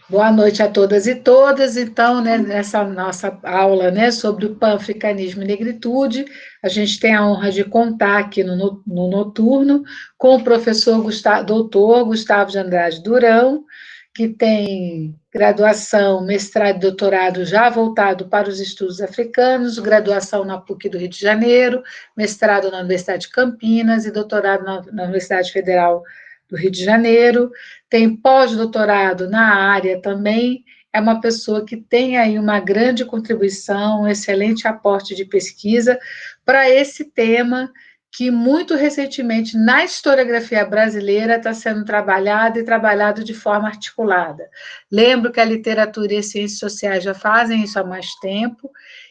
Boa noite a todas e todas. Então, né, nessa nossa aula, né, sobre o panafricanismo e negritude, a gente tem a honra de contar aqui no noturno com o professor doutor Gustavo de Andrade Durão, que tem graduação, mestrado e doutorado já voltado para os estudos africanos, graduação na PUC do Rio de Janeiro, mestrado na Universidade de Campinas e doutorado na Universidade Federal do Rio de Janeiro, tem pós-doutorado na área também, é uma pessoa que tem aí uma grande contribuição, um excelente aporte de pesquisa para esse tema que muito recentemente na historiografia brasileira está sendo trabalhado e trabalhado de forma articulada. Lembro que a literatura e as ciências sociais já fazem isso há mais tempo,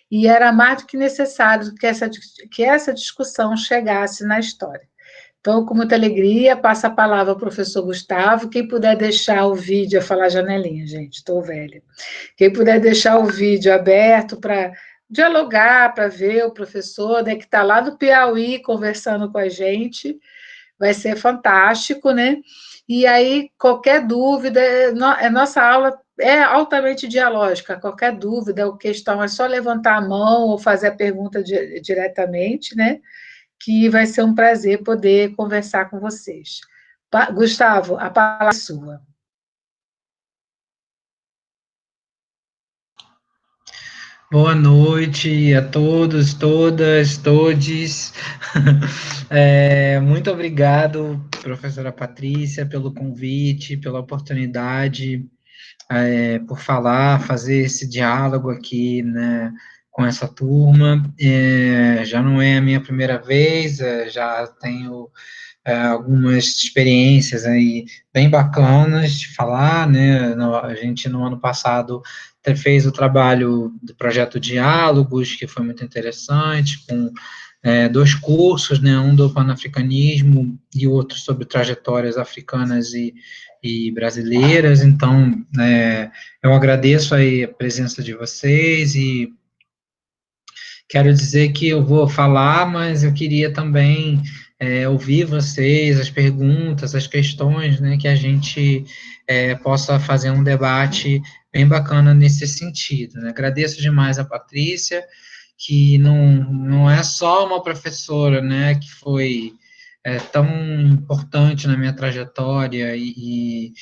e era mais do que necessário que essa discussão chegasse na história. Então, com muita alegria, passa a palavra ao professor Gustavo. Quem puder deixar o vídeo, a falar janelinha, gente, estou velha. Quem puder deixar o vídeo aberto para dialogar, para ver o professor, né, que está lá no Piauí conversando com a gente, vai ser fantástico, né? E aí, qualquer dúvida, nossa aula é altamente dialógica, qualquer dúvida ou questão é só levantar a mão ou fazer a pergunta diretamente, né? Que vai ser um prazer poder conversar com vocês. Gustavo, a palavra é sua. Boa noite a todos, todas, todes. Muito obrigado, professora Patrícia, pelo convite, pela oportunidade, por fazer esse diálogo aqui, né, com essa turma. Já não é a minha primeira vez, já tenho algumas experiências aí bem bacanas de falar, né? A gente, no ano passado, fez o trabalho do projeto Diálogos, que foi muito interessante, com dois cursos, né? Um do panafricanismo e outro sobre trajetórias africanas e brasileiras. Então, eu agradeço aí a presença de vocês e quero dizer que eu vou falar, mas eu queria também ouvir vocês, as perguntas, as questões, né, que a gente possa fazer um debate bem bacana nesse sentido, né? Agradeço demais a Patrícia, que não é só uma professora, né, que foi tão importante na minha trajetória e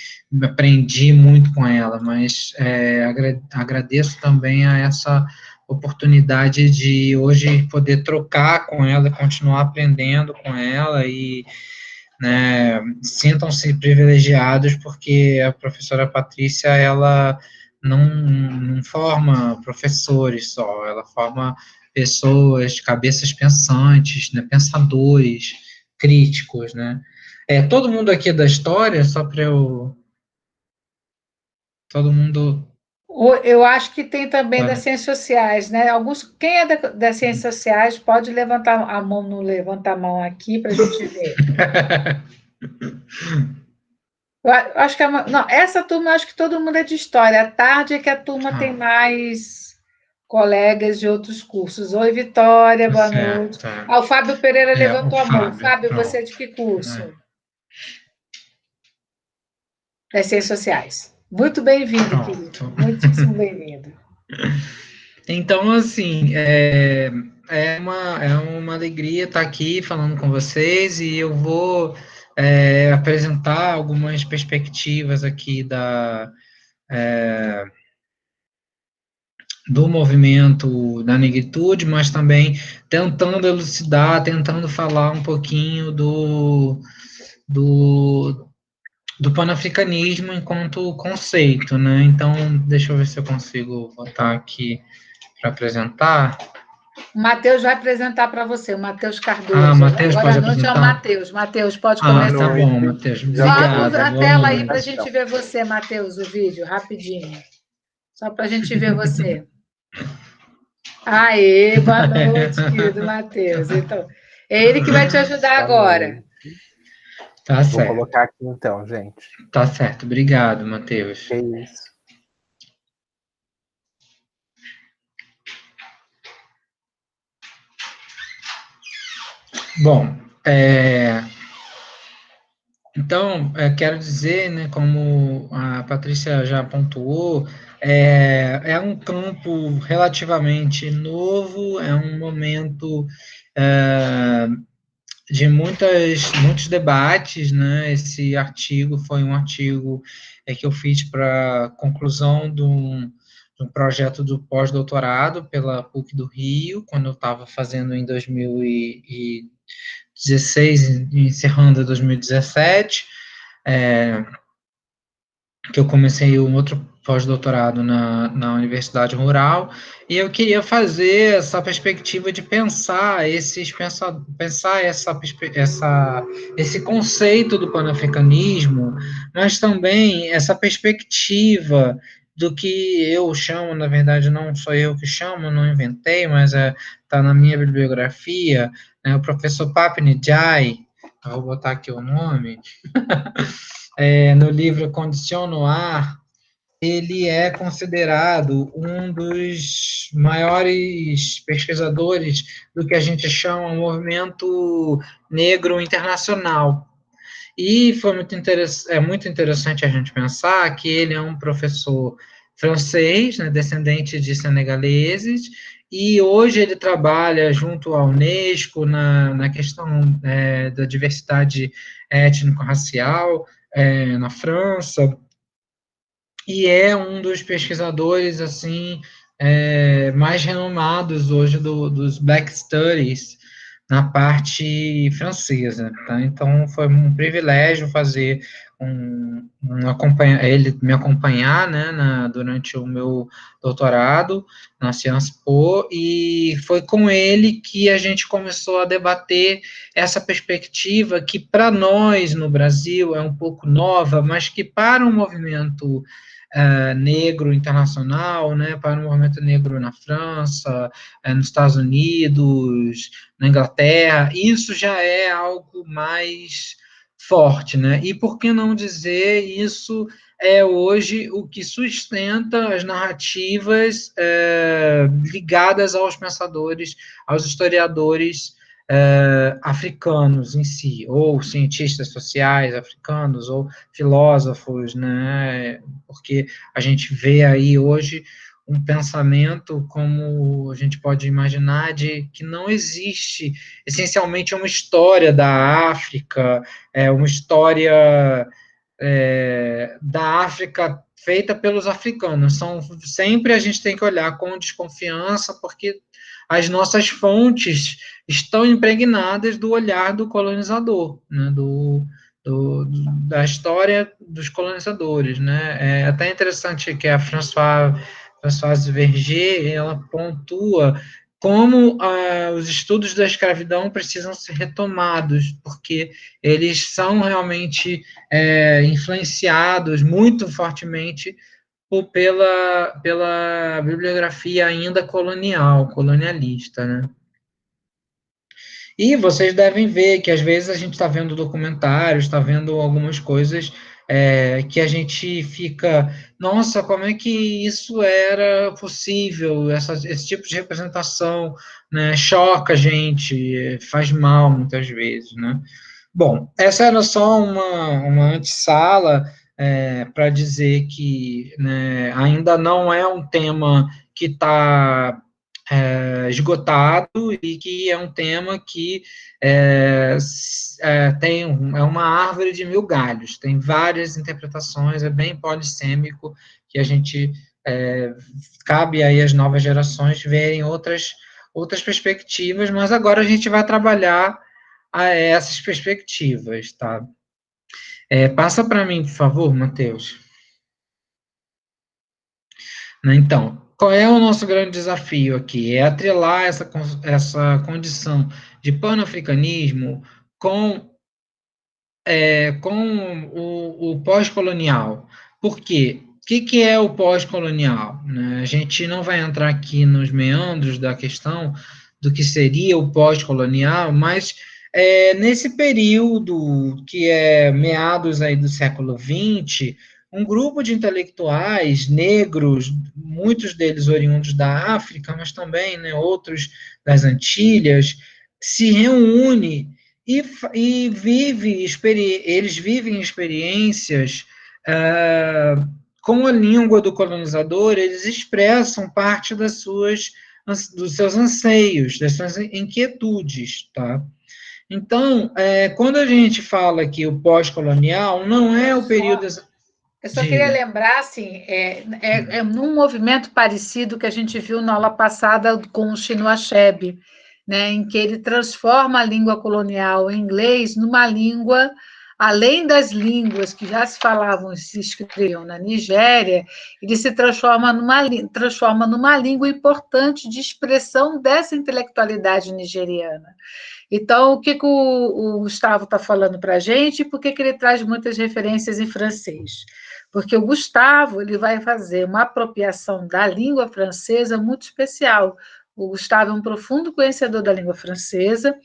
aprendi muito com ela, mas agradeço também a essa oportunidade de hoje poder trocar com ela, continuar aprendendo com ela e, né, sintam-se privilegiados porque a professora Patrícia, ela não forma professores só, ela forma pessoas, cabeças pensantes, né, pensadores, críticos, né. Todo mundo aqui da história, só para eu... Todo mundo... Eu acho que tem também das ciências sociais, né? Quem é das ciências sociais pode levantar a mão, não levanta a mão aqui para a gente ver. Eu acho que não, essa turma eu acho que todo mundo é de história. À tarde é que a turma tem mais colegas de outros cursos. Oi, Vitória, boa noite. Certo, é. O Fábio Pereira O levantou a mão. Fábio, Fábio, você é pronto. de que curso? Das ciências sociais. Muito bem-vindo, querido. Pronto. Muitíssimo bem-vindo. Então, assim, é uma alegria estar aqui falando com vocês e eu vou apresentar algumas perspectivas aqui do movimento da negritude, mas também tentando elucidar, tentando falar um pouquinho do, do panafricanismo enquanto conceito, né? Então, deixa eu ver se eu consigo botar aqui para apresentar. O Matheus vai apresentar para você, o Matheus Ah, Cardoso. Matheus Agora pode à noite é o apresentar? Matheus. Matheus, pode Ah, Boa tá começar. noite. bom, Matheus. Já vou Sobe Obrigado. a começar Boa tela a aí para a noite. gente apresentação. ver você, Matheus, o vídeo, rapidinho. Só para a gente ver você. Aê, boa noite, querido Matheus. Então, é ele que vai te ajudar Boa agora. noite. Tá Vou certo. colocar aqui então, gente. Tá certo. Obrigado, Matheus. É isso. Bom, Então, quero dizer, né, como a Patrícia já pontuou, é um campo relativamente novo, é um momento é, de muitos debates, né? Esse artigo foi um artigo que eu fiz para conclusão de um projeto do pós-doutorado pela PUC do Rio, quando eu estava fazendo em 2016, encerrando em 2017, é, que eu comecei um outro pós-doutorado na Universidade Rural, e eu queria fazer essa perspectiva de pensar esse conceito do panafricanismo, mas também essa perspectiva do que eu chamo, na verdade não sou eu que chamo, não inventei, mas está na minha bibliografia, né, o professor Papini Jai, eu vou botar aqui o nome, no livro Condition Noir, ele é considerado um dos maiores pesquisadores do que a gente chama um movimento negro internacional. E foi muito interessante a gente pensar que ele é um professor francês, né, descendente de senegaleses, e hoje ele trabalha junto à Unesco na questão da diversidade étnico-racial na França, e é um dos pesquisadores assim mais renomados hoje dos Black Studies na parte francesa, tá? Então foi um privilégio fazer ele me acompanhar, né, durante o meu doutorado na Sciences Po, e foi com ele que a gente começou a debater essa perspectiva que para nós no Brasil é um pouco nova, mas que para um movimento negro internacional, né, para o movimento negro na França, nos Estados Unidos, na Inglaterra, isso já é algo mais forte, né? E por que não dizer isso é hoje o que sustenta as narrativas ligadas aos pensadores, aos historiadores africanos em si, ou cientistas sociais africanos, ou filósofos, né? Porque a gente vê aí hoje um pensamento, como a gente pode imaginar, de que não existe essencialmente uma história da África, uma história da África feita pelos africanos. Sempre a gente tem que olhar com desconfiança, porque as nossas fontes estão impregnadas do olhar do colonizador, né, da história dos colonizadores, né? É até interessante que a Françoise Verger, ela pontua como os estudos da escravidão precisam ser retomados, porque eles são realmente influenciados muito fortemente pela bibliografia ainda colonialista, né? E vocês devem ver que às vezes a gente está vendo documentários, está vendo algumas coisas que a gente fica, nossa, como é que isso era possível? Esse tipo de representação, né, choca a gente, faz mal muitas vezes, né? Bom, essa era só uma antessala para dizer que, né, ainda não é um tema que está esgotado e que é um tema que é uma árvore de mil galhos, tem várias interpretações, é bem polissêmico, que a gente cabe aí às novas gerações verem outras perspectivas, mas agora a gente vai trabalhar a essas perspectivas, tá? Passa para mim, por favor, Matheus. Né, então, qual é o nosso grande desafio aqui? É atrelar essa condição de panafricanismo com, com o pós-colonial. Por quê? O que é o pós-colonial? Né? A gente não vai entrar aqui nos meandros da questão do que seria o pós-colonial, mas nesse período que é meados aí do século XX, um grupo de intelectuais negros, muitos deles oriundos da África, mas também, né, outros das Antilhas, se reúne eles vivem experiências com a língua do colonizador, eles expressam parte dos seus anseios, das suas inquietudes, tá? Então, quando a gente fala que o pós-colonial não é o período... Eu só queria lembrar, assim, num movimento parecido que a gente viu na aula passada com o Chinua Achebe, né, em que ele transforma a língua colonial em inglês numa língua, além das línguas que já se falavam e se escreviam na Nigéria, ele se transforma numa língua importante de expressão dessa intelectualidade nigeriana. Então, o que o Gustavo está falando para a gente e por que ele traz muitas referências em francês? Porque o Gustavo ele vai fazer uma apropriação da língua francesa muito especial. O Gustavo é um profundo conhecedor da língua francesa,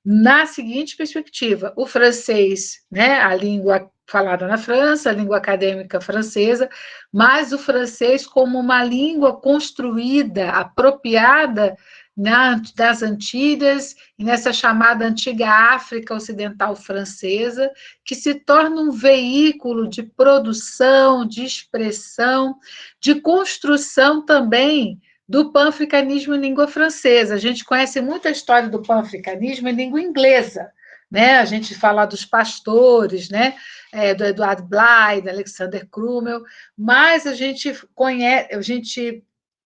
na seguinte perspectiva: o francês, né, a língua falada na França, a língua acadêmica francesa, mas o francês como uma língua construída, apropriada das Antilhas e nessa chamada antiga África Ocidental Francesa, que se torna um veículo de produção, de expressão, de construção também do pan-africanismo em língua francesa. A gente conhece muito a história do pan-africanismo em língua inglesa, né? A gente fala dos pastores, né? Do Edward Blythe, do Alexander Crummell, mas a gente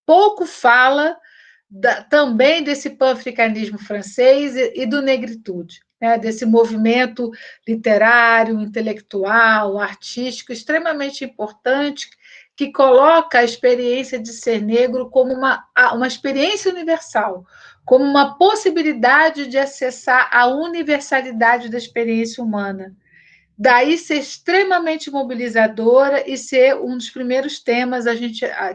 pouco fala também desse pan-africanismo francês e do negritude, né? Desse movimento literário, intelectual, artístico, extremamente importante, que coloca a experiência de ser negro como uma experiência universal, como uma possibilidade de acessar a universalidade da experiência humana. Daí ser extremamente mobilizadora e ser um dos primeiros temas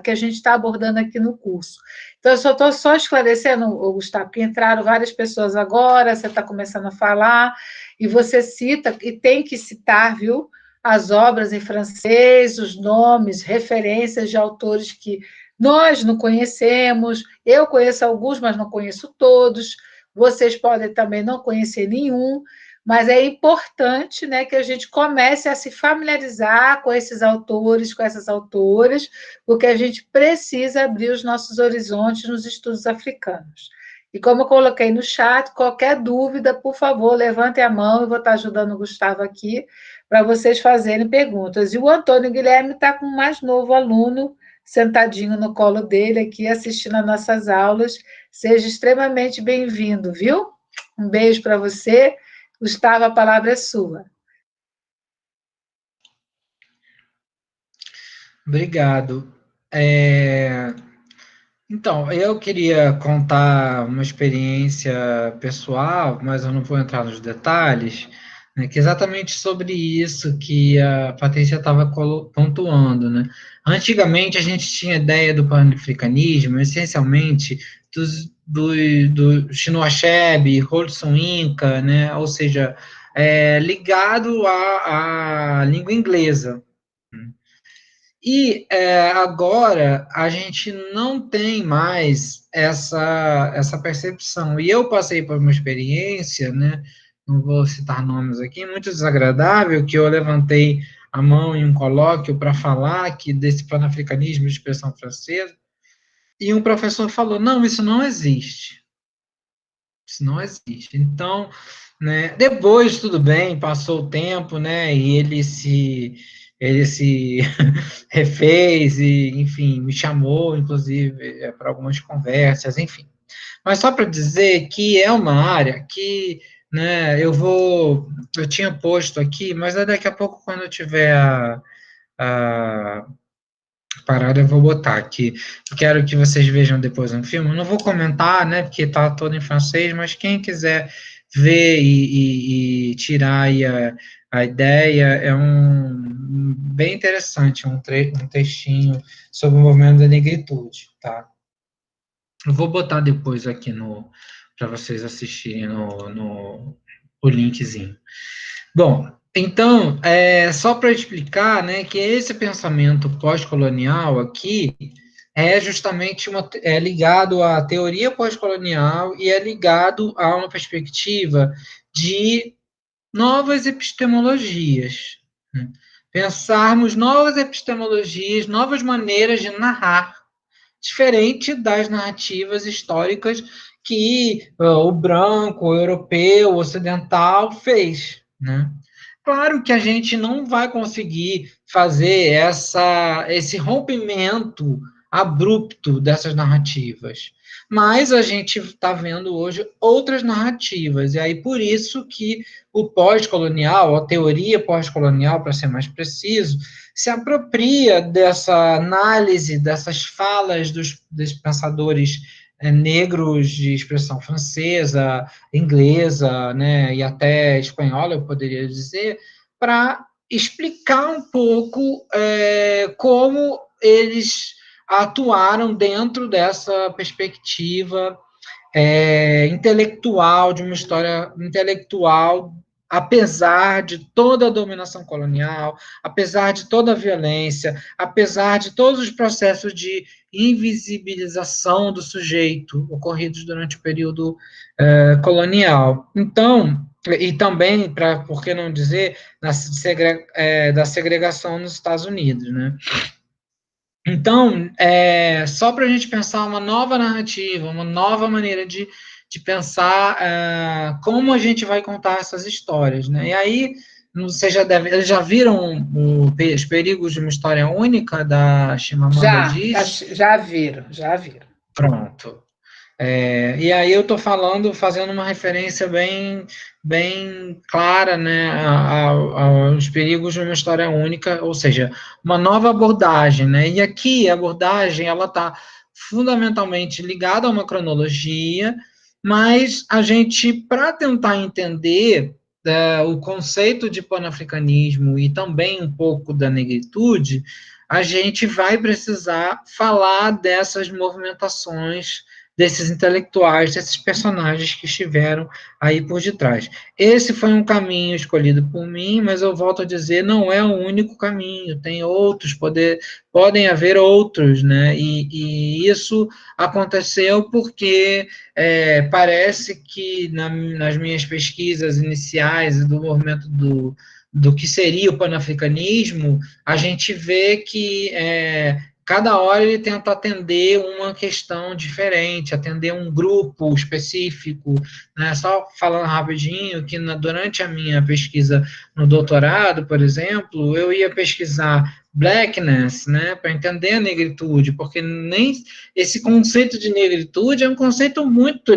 que a gente está abordando aqui no curso. Então, eu só estou esclarecendo, Gustavo, que entraram várias pessoas agora, você está começando a falar, e você cita, e tem que citar, viu, as obras em francês, os nomes, referências de autores que nós não conhecemos, eu conheço alguns, mas não conheço todos, vocês podem também não conhecer nenhum, mas é importante, né, que a gente comece a se familiarizar com esses autores, com essas autoras, porque a gente precisa abrir os nossos horizontes nos estudos africanos. E como eu coloquei no chat, qualquer dúvida, por favor, levantem a mão, eu vou estar ajudando o Gustavo aqui, para vocês fazerem perguntas. E o Antônio Guilherme está com o mais novo aluno, sentadinho no colo dele aqui, assistindo às nossas aulas. Seja extremamente bem-vindo, viu? Um beijo para você. Gustavo, a palavra é sua. Obrigado. Então, eu queria contar uma experiência pessoal, mas eu não vou entrar nos detalhes, né, que é exatamente sobre isso que a Patrícia estava pontuando, né? Antigamente, a gente tinha ideia do pan-africanismo, essencialmente, do Chinua Achebe, Rolson Inca, né? Ou seja, ligado à língua inglesa. E agora a gente não tem mais essa percepção. E eu passei por uma experiência, né, não vou citar nomes aqui, muito desagradável, que eu levantei a mão em um colóquio para falar que desse panafricanismo de expressão francesa, e um professor falou, não, isso não existe. Isso não existe. Então, né, depois, tudo bem, passou o tempo, né, e ele se refez e, enfim, me chamou, inclusive, para algumas conversas, enfim. Mas só para dizer que é uma área que, né, eu tinha posto aqui, mas daqui a pouco, quando eu tiver a parada, eu vou botar aqui. Quero que vocês vejam depois um filme. Eu não vou comentar, né, porque está todo em francês, mas quem quiser ver e tirar aí a ideia, é bem interessante, um textinho sobre o movimento da negritude, tá? Eu vou botar depois aqui para vocês assistirem o linkzinho. Bom, então, só para explicar, né, que esse pensamento pós-colonial aqui é justamente ligado à teoria pós-colonial e é ligado a uma perspectiva de novas epistemologias, né? Pensarmos novas epistemologias, novas maneiras de narrar, diferente das narrativas históricas que o branco, o europeu, o ocidental fez, né? Claro que a gente não vai conseguir fazer esse rompimento abrupto dessas narrativas, mas a gente está vendo hoje outras narrativas, e aí por isso que o pós-colonial, a teoria pós-colonial, para ser mais preciso, se apropria dessa análise, dessas falas dos pensadores negros de expressão francesa, inglesa, né, e até espanhola, eu poderia dizer, para explicar um pouco como eles atuaram dentro dessa perspectiva intelectual, de uma história intelectual, apesar de toda a dominação colonial, apesar de toda a violência, apesar de todos os processos de invisibilização do sujeito ocorridos durante o período colonial. Então, e também, por que não dizer, da segregação nos Estados Unidos, né? Então, só para a gente pensar uma nova narrativa, uma nova maneira de pensar como a gente vai contar essas histórias, né? E aí, vocês eles já viram os perigos de uma história única da Chimamanda Adichie? Já viram, já viram. Pronto. E aí eu estou fazendo uma referência bem clara, né, aos perigos de uma história única, ou seja, uma nova abordagem, né? E aqui a abordagem ela está fundamentalmente ligada a uma cronologia, mas a gente, para tentar entender o conceito de panafricanismo e também um pouco da negritude, a gente vai precisar falar dessas movimentações desses intelectuais, desses personagens que estiveram aí por detrás. Esse foi um caminho escolhido por mim, mas eu volto a dizer, não é o único caminho, tem outros, podem haver outros, né? E isso aconteceu porque parece que nas minhas pesquisas iniciais do movimento do que seria o panafricanismo, a gente vê que cada hora ele tenta atender uma questão diferente, atender um grupo específico, né? Só falando rapidinho, que durante a minha pesquisa no doutorado, por exemplo, eu ia pesquisar blackness, né, para entender a negritude, porque nem esse conceito de negritude é um conceito muito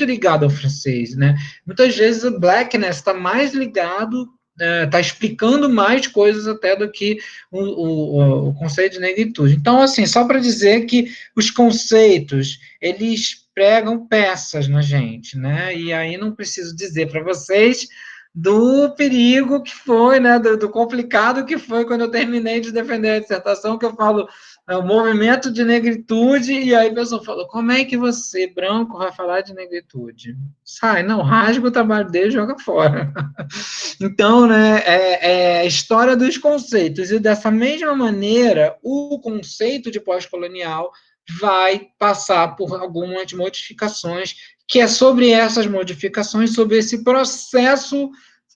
ligado ao francês, né? Muitas vezes o blackness está mais ligado está explicando mais coisas até do que o conceito de negritude. Então, assim, só para dizer que os conceitos, eles pregam peças na gente, né? E aí não preciso dizer para vocês do perigo que foi, né? Do complicado que foi quando eu terminei de defender a dissertação, que eu falo o movimento de negritude, e aí a pessoa falou, como é que você, branco, vai falar de negritude? Sai, não, rasga o trabalho dele e joga fora. Então, né, é a história dos conceitos, e dessa mesma maneira, o conceito de pós-colonial vai passar por algumas modificações, que é sobre essas modificações, sobre esse processo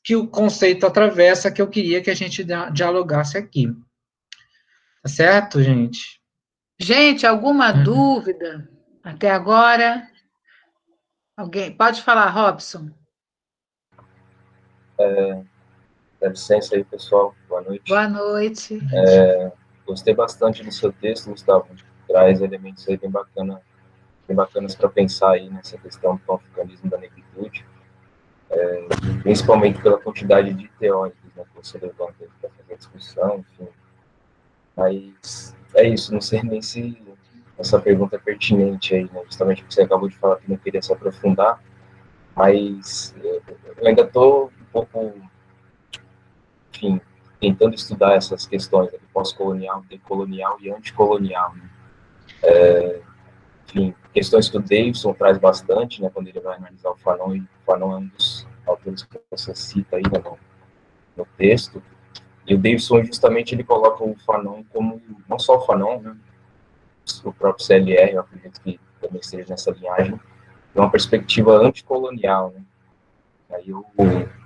que o conceito atravessa, que eu queria que a gente dialogasse aqui. Tá certo, gente? Gente, alguma dúvida até agora? Alguém? Pode falar, Robson. Dá licença aí, pessoal. Boa noite. Boa noite. Gostei bastante do seu texto, Gustavo. Traz elementos aí bem bacanas para pensar aí nessa questão do panafricanismo da negritude, principalmente pela quantidade de teóricos, né, que você levanta para fazer a discussão, enfim. Mas é isso, não sei nem se essa pergunta é pertinente aí, né, justamente porque você acabou de falar que não queria se aprofundar, mas eu ainda estou um pouco, enfim, tentando estudar essas questões, né, pós-colonial, decolonial e anticolonial, né? Enfim, questões que o Davidson traz bastante, né, quando ele vai analisar o Fanon, e o Fanon é um dos autores que você cita aí, né, no texto, e o Davidson, justamente, ele coloca o Fanon como, não só o Fanon, né, o próprio CLR, eu acredito que também esteja nessa linhagem, de uma perspectiva anticolonial, né, Aí eu,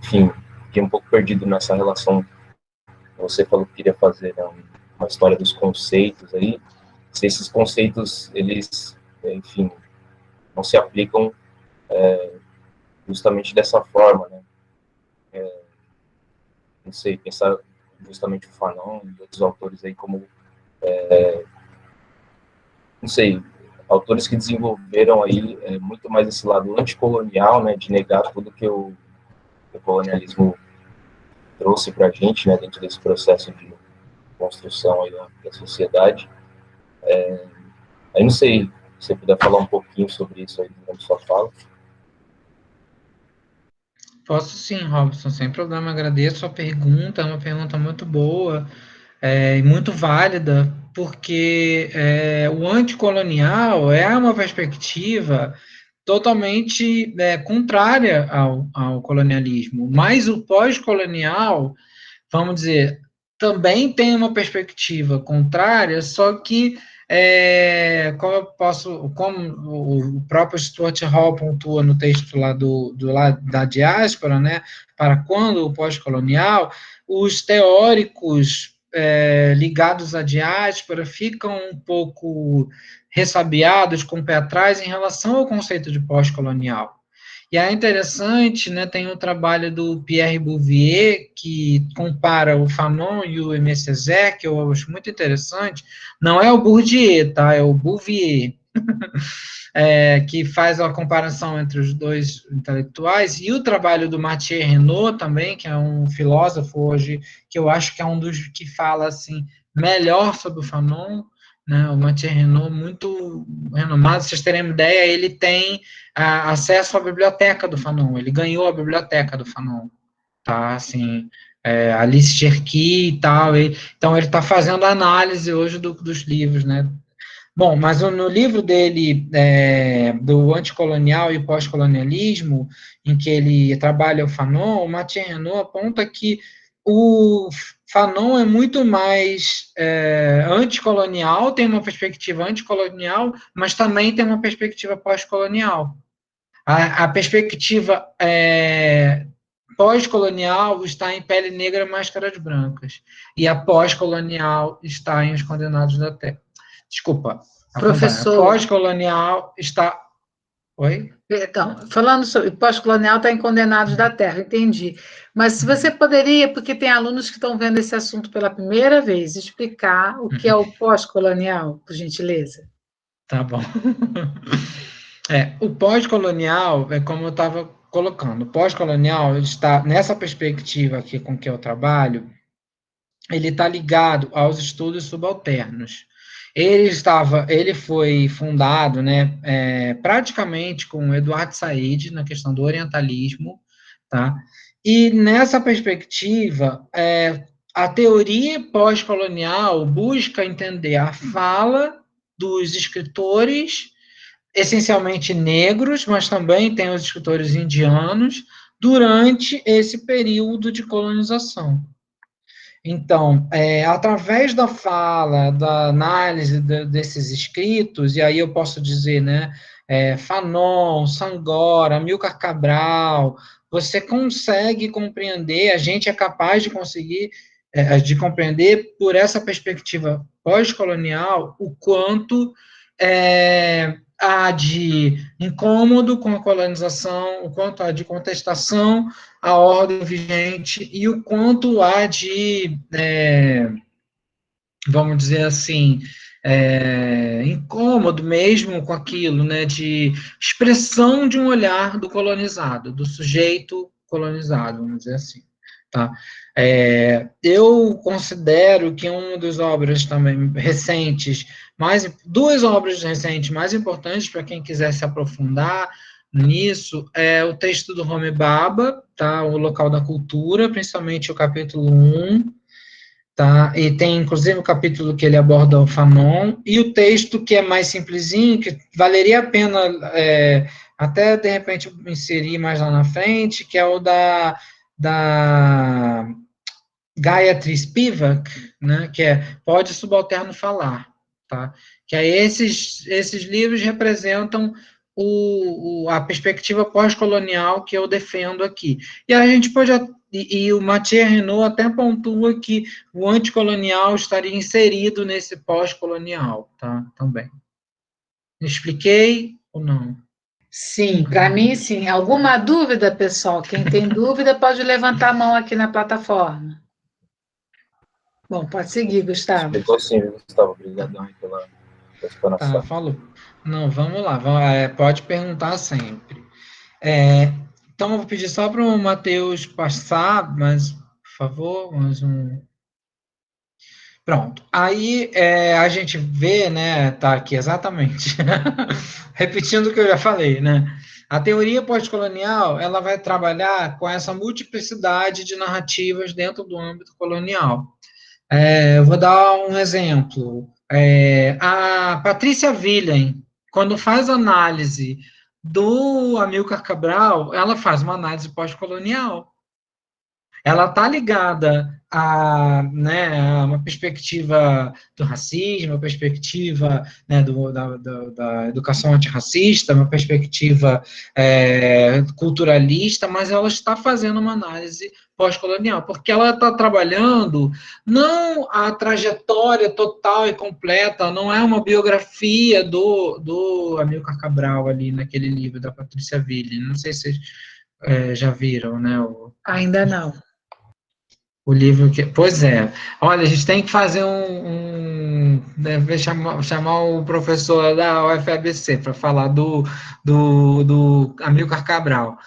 enfim, fiquei um pouco perdido nessa relação. Você falou que queria fazer, né, uma história dos conceitos aí, se esses conceitos, eles, enfim, não se aplicam justamente dessa forma, né? Não sei, pensar justamente o Fanon e outros autores aí como, não sei, autores que desenvolveram aí muito mais esse lado anticolonial, né, de negar tudo que o colonialismo trouxe para a gente, né, dentro desse processo de construção aí da sociedade. Aí não sei se você puder falar um pouquinho sobre isso aí durante sua fala. Posso sim, Robson, sem problema. Agradeço a pergunta, é uma pergunta muito boa e muito válida, porque o anticolonial é uma perspectiva totalmente contrária ao colonialismo, mas o pós-colonial, vamos dizer, também tem uma perspectiva contrária, só que como o próprio Stuart Hall pontua no texto lá da diáspora, né, para quando o pós-colonial, os teóricos ligados à diáspora ficam um pouco ressabiados, com o pé atrás, em relação ao conceito de pós-colonial. E é interessante, né, tem o trabalho do Pierre Bouvier, que compara o Fanon e o Aimé Césaire, que eu acho muito interessante. Não é o Bourdieu, tá? É o Bouvier, que faz a comparação entre os dois intelectuais. E o trabalho do Mathieu Renaud também, que é um filósofo hoje, que eu acho que é um dos que fala assim melhor sobre o Fanon, né? O Mathieu Renaud, muito renomado, vocês terem uma ideia, ele tem acesso à biblioteca do Fanon, ele ganhou a biblioteca do Fanon, tá, assim, Alice Cherki e tal, então ele está fazendo análise hoje dos livros, né. Bom, mas no livro dele, do anticolonial e pós-colonialismo, em que ele trabalha o Fanon, o Mathieu Renaud aponta que o Fanon é muito mais anticolonial, tem uma perspectiva anticolonial, mas também tem uma perspectiva pós-colonial. A perspectiva pós-colonial está em Pele Negra, Máscaras Brancas, e a pós-colonial está em Os Condenados da Terra. Desculpa, a pós-colonial está... Oi? Então, falando sobre pós-colonial, está em Condenados da Terra, entendi. Mas se você poderia, porque tem alunos que estão vendo esse assunto pela primeira vez, explicar o que é o pós-colonial, por gentileza. Tá bom. O pós-colonial, como eu estava colocando, o pós-colonial está nessa perspectiva aqui com que eu trabalho, ele está ligado aos estudos subalternos. Ele foi fundado, né, praticamente com o Eduardo Said na questão do orientalismo, tá? E nessa perspectiva, a teoria pós-colonial busca entender a fala dos escritores, essencialmente negros, mas também tem os escritores indianos, durante esse período de colonização. Então, através da fala, da análise desses escritos, e aí eu posso dizer, né, Fanon, Sangora, Amílcar Cabral, você consegue compreender, a gente é capaz de conseguir, de compreender por essa perspectiva pós-colonial, o quanto há de incômodo com a colonização, o quanto há de contestação à ordem vigente e o quanto há de, vamos dizer assim, incômodo mesmo com aquilo, né, de expressão de um olhar do colonizado, do sujeito colonizado, vamos dizer assim, tá? Eu considero que uma das obras também recentes, duas obras recentes mais importantes para quem quiser se aprofundar nisso, é o texto do Homi Bhabha, tá? O Local da Cultura, principalmente o capítulo 1, tá? E tem, inclusive, o capítulo que ele aborda o Fanon, e o texto que é mais simplesinho, que valeria a pena até, de repente, inserir mais lá na frente, que é o da Gayatri Spivak, né, que é Pode o Subalterno Falar, tá? Que aí esses livros representam a perspectiva pós-colonial que eu defendo aqui. E a gente pode, e o Mathieu Renaud até pontua que o anticolonial estaria inserido nesse pós-colonial, tá? Também. Expliquei ou não? Sim, para mim, sim. Alguma dúvida, pessoal? Quem tem dúvida pode levantar a mão aqui na plataforma. Bom, pode seguir, Gustavo. Explicou sim, Gustavo. Obrigadão aí pela Tá, explanação. falou. Não, vamos lá, pode perguntar sempre. Então, eu vou pedir só para o Matheus passar, mas, por favor, mais um. Pronto. Aí a gente vê, né, tá aqui exatamente, repetindo o que eu já falei, né? A teoria pós-colonial, ela vai trabalhar com essa multiplicidade de narrativas dentro do âmbito colonial. Eu vou dar um exemplo. A Patrícia William, quando faz análise do Amílcar Cabral, ela faz uma análise pós-colonial. Ela está ligada né, a uma perspectiva do racismo, uma perspectiva, né, da educação antirracista, uma perspectiva culturalista, mas ela está fazendo uma análise pós-colonial, porque ela está trabalhando não a trajetória total e completa, não é uma biografia do Amílcar Cabral ali naquele livro da Patrícia William, não sei se vocês já viram, né? Ainda não. O livro que. Pois é. Olha, a gente tem que fazer deve chamar o professor da UFABC para falar do Amílcar Cabral.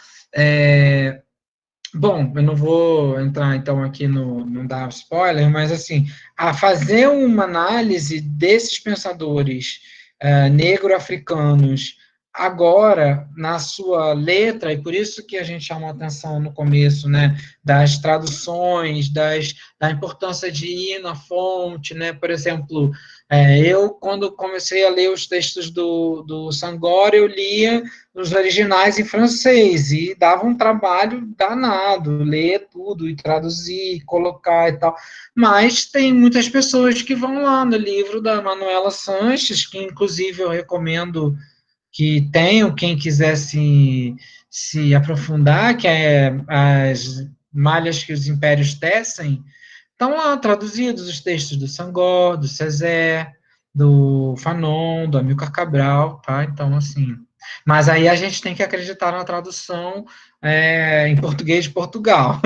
Bom, eu não vou entrar então aqui não dar spoiler, mas assim, a fazer uma análise desses pensadores negro-africanos agora na sua letra, e por isso que a gente chamou a atenção no começo, né, das traduções, da importância de ir na fonte, né, por exemplo, eu, quando comecei a ler os textos do Senghor, eu lia os originais em francês, e dava um trabalho danado, ler tudo, e traduzir, colocar e tal, mas tem muitas pessoas que vão lá no livro da Manuela Sanches, que inclusive eu recomendo que tenham, quem quiser se aprofundar, que é as malhas que os impérios tecem, estão lá traduzidos os textos do Senghor, do César, do Fanon, do Amílcar Cabral, tá? Então, assim, mas aí a gente tem que acreditar na tradução em português de Portugal.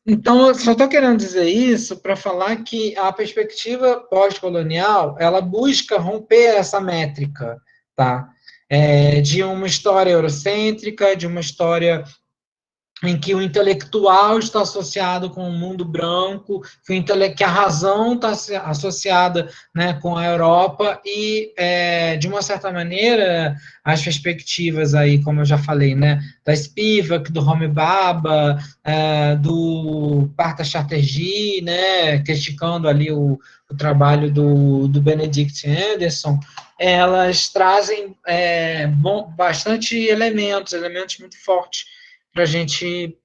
Então, eu só estou querendo dizer isso para falar que a perspectiva pós-colonial, ela busca romper essa métrica, tá? De uma história eurocêntrica, de uma história em que o intelectual está associado com o mundo branco, que a razão está associada, né, com a Europa, e, de uma certa maneira, as perspectivas aí, como eu já falei, né, da Spivak, do Homi Bhabha, do Partha Chatterjee, né, criticando ali o trabalho do Benedict Anderson, elas trazem bastante elementos muito fortes para a gente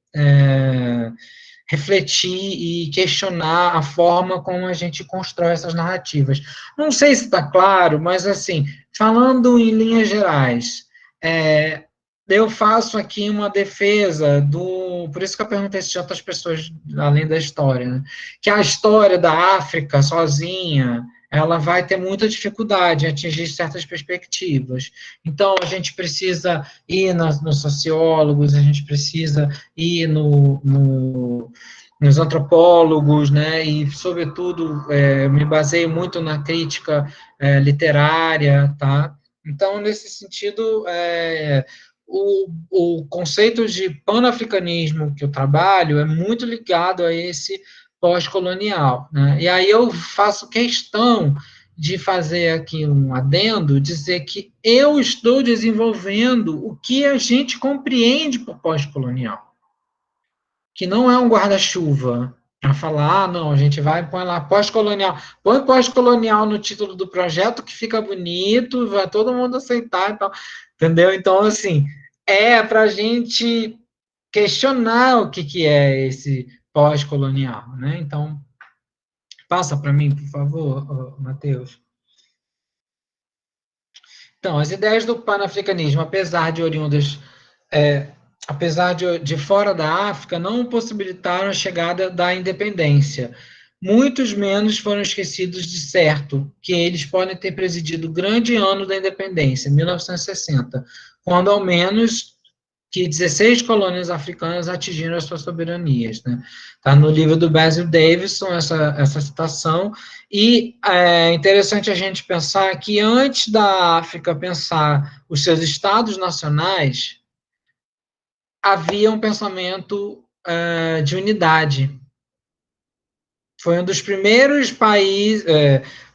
refletir e questionar a forma como a gente constrói essas narrativas. Não sei se está claro, mas, assim, falando em linhas gerais, eu faço aqui uma defesa por isso que eu perguntei se tinha outras pessoas além da história, né? Que a história da África sozinha, ela vai ter muita dificuldade em atingir certas perspectivas. Então, a gente precisa ir nos sociólogos, a gente precisa ir nos antropólogos, né, e, sobretudo, me baseio muito na crítica literária, tá? Então, nesse sentido, o conceito de panafricanismo que eu trabalho é muito ligado a esse pós-colonial, né? E aí eu faço questão de fazer aqui um adendo, dizer que eu estou desenvolvendo o que a gente compreende por pós-colonial, que não é um guarda-chuva para falar, não, a gente vai põe lá pós-colonial, põe pós-colonial no título do projeto que fica bonito, vai todo mundo aceitar e tal, entendeu? Então, assim, para a gente questionar o que é esse pós-colonial, né? Então, passa para mim, por favor, Matheus. Então, as ideias do panafricanismo, apesar de oriundas, apesar de fora da África, não possibilitaram a chegada da independência. Muitos menos foram esquecidos de certo, que eles podem ter presidido o grande ano da independência, 1960, quando ao menos que 16 colônias africanas atingiram as suas soberanias. Né? Está no livro do Basil Davidson, essa citação, e é interessante a gente pensar que antes da África pensar os seus estados nacionais, havia um pensamento de unidade. Foi um dos primeiros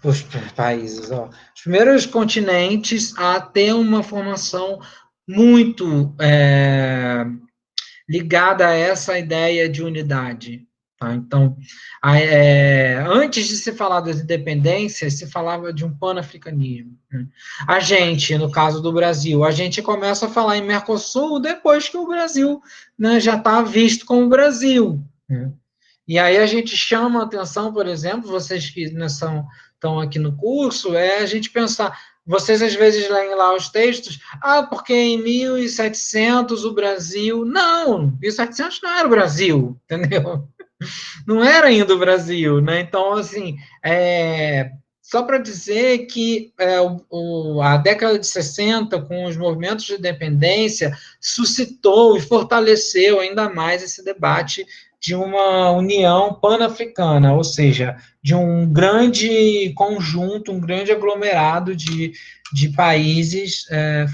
os primeiros continentes a ter uma formação muito ligada a essa ideia de unidade. Tá? Então, antes de se falar das independências, se falava de um panafricanismo. Né? A gente, no caso do Brasil, a gente começa a falar em Mercosul depois que o Brasil, né, já está visto como Brasil. Né? E aí a gente chama a atenção, por exemplo, vocês que estão aqui no curso, a gente pensar, vocês às vezes leem lá os textos, porque em 1700 o Brasil... Não, 1700 não era o Brasil, entendeu? Não era ainda o Brasil, né? Então, assim, só para dizer que a década de 60, com os movimentos de independência, suscitou e fortaleceu ainda mais esse debate de uma união pan-africana, ou seja, de um grande conjunto, um grande aglomerado de países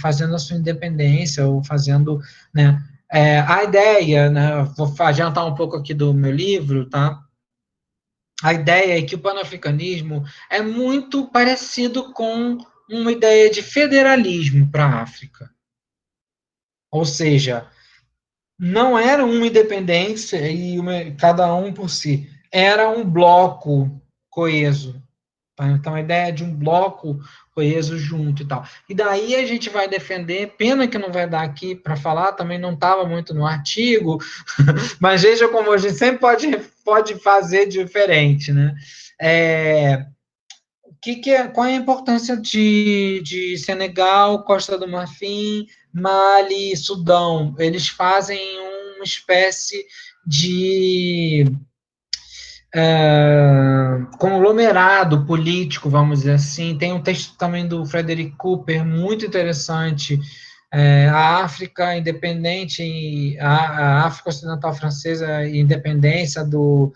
fazendo a sua independência, ou fazendo, né, a ideia, né, vou adiantar um pouco aqui do meu livro, tá? A ideia é que o panafricanismo é muito parecido com uma ideia de federalismo para a África. Ou seja, não era uma independência e cada um por si, era um bloco coeso. Tá? Então, a ideia de um bloco coeso junto e tal. E daí a gente vai defender, pena que não vai dar aqui para falar, também não estava muito no artigo, mas veja como a gente sempre pode fazer diferente, né? Qual é a importância de Senegal, Costa do Marfim, Mali, Sudão? Eles fazem uma espécie de conglomerado político, vamos dizer assim. Tem um texto também do Frederick Cooper, muito interessante, a África independente, a África Ocidental Francesa e independência do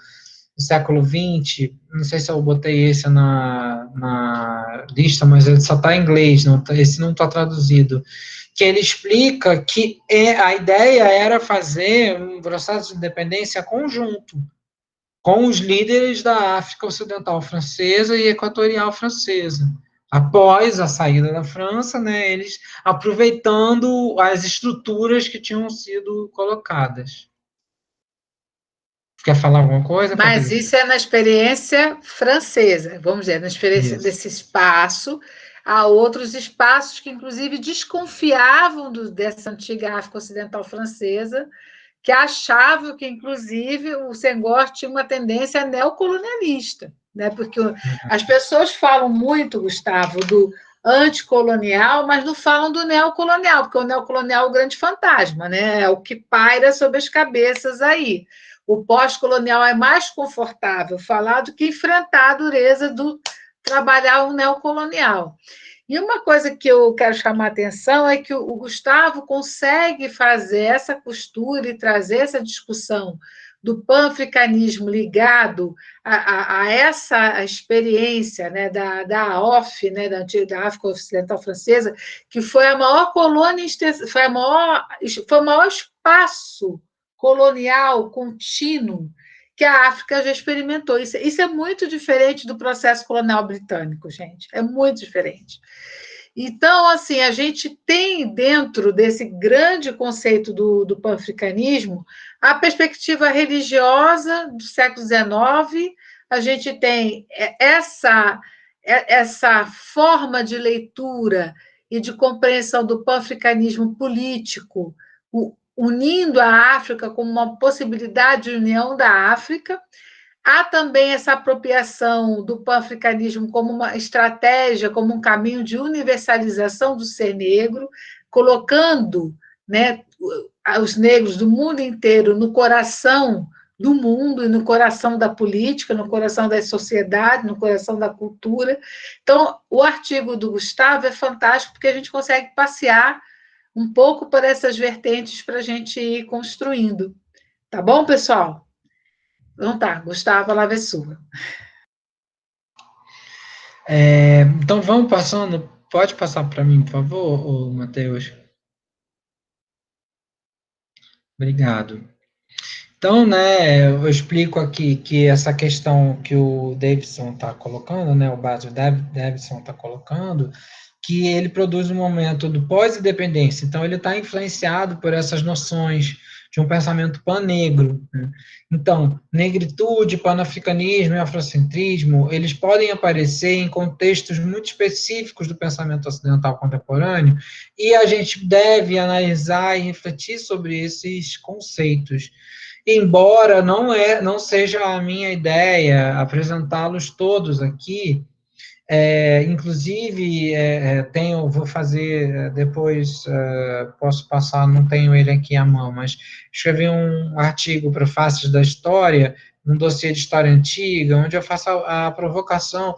século XX, não sei se eu botei esse na lista, mas ele só está em inglês, esse não está traduzido, que ele explica que a ideia era fazer um processo de independência conjunto, com os líderes da África Ocidental Francesa e Equatorial Francesa. Após a saída da França, né, eles aproveitando as estruturas que tinham sido colocadas. Quer falar alguma coisa, Mas Patrícia? isso é na experiência francesa, vamos dizer, na experiência desse espaço. Há outros espaços que, inclusive, desconfiavam dessa antiga África Ocidental Francesa, que achavam que, inclusive, o Senghor tinha uma tendência neocolonialista, né? Porque as pessoas falam muito, Gustavo, do anticolonial, mas não falam do neocolonial, porque o neocolonial é o grande fantasma, né? É o que paira sobre as cabeças aí. O pós-colonial é mais confortável falar do que enfrentar a dureza do trabalhar o neocolonial. E uma coisa que eu quero chamar a atenção é que o Gustavo consegue fazer essa costura e trazer essa discussão do panafricanismo ligado a essa experiência, né, da AOF, né, da África Ocidental Francesa, que foi a maior colônia, foi o maior espaço colonial contínuo que a África já experimentou. Isso é muito diferente do processo colonial britânico, gente. É muito diferente. Então, assim, a gente tem dentro desse grande conceito do panafricanismo a perspectiva religiosa do século XIX, a gente tem essa forma de leitura e de compreensão do panafricanismo político, unindo a África como uma possibilidade de união da África. Há também essa apropriação do pan-africanismo como uma estratégia, como um caminho de universalização do ser negro, colocando, né, os negros do mundo inteiro no coração do mundo e no coração da política, no coração da sociedade, no coração da cultura. Então, o artigo do Gustavo é fantástico porque a gente consegue passear um pouco por essas vertentes para a gente ir construindo. Tá bom, pessoal? Então tá, Gustavo, a palavra é sua. Então, vamos passando. Pode passar para mim, por favor, Matheus? Obrigado. Então, né, eu explico aqui que essa questão que o Davidson está colocando, né, o Basil Davidson está colocando, que ele produz um momento do pós-independência, então ele está influenciado por essas noções de um pensamento pan-negro, né? Então, negritude, panafricanismo e afrocentrismo, eles podem aparecer em contextos muito específicos do pensamento ocidental contemporâneo, e a gente deve analisar e refletir sobre esses conceitos. Embora não seja a minha ideia apresentá-los todos aqui, inclusive, vou fazer depois, posso passar, não tenho ele aqui à mão, mas escrevi um artigo para Faces da História, um dossiê de história antiga, onde eu faço a provocação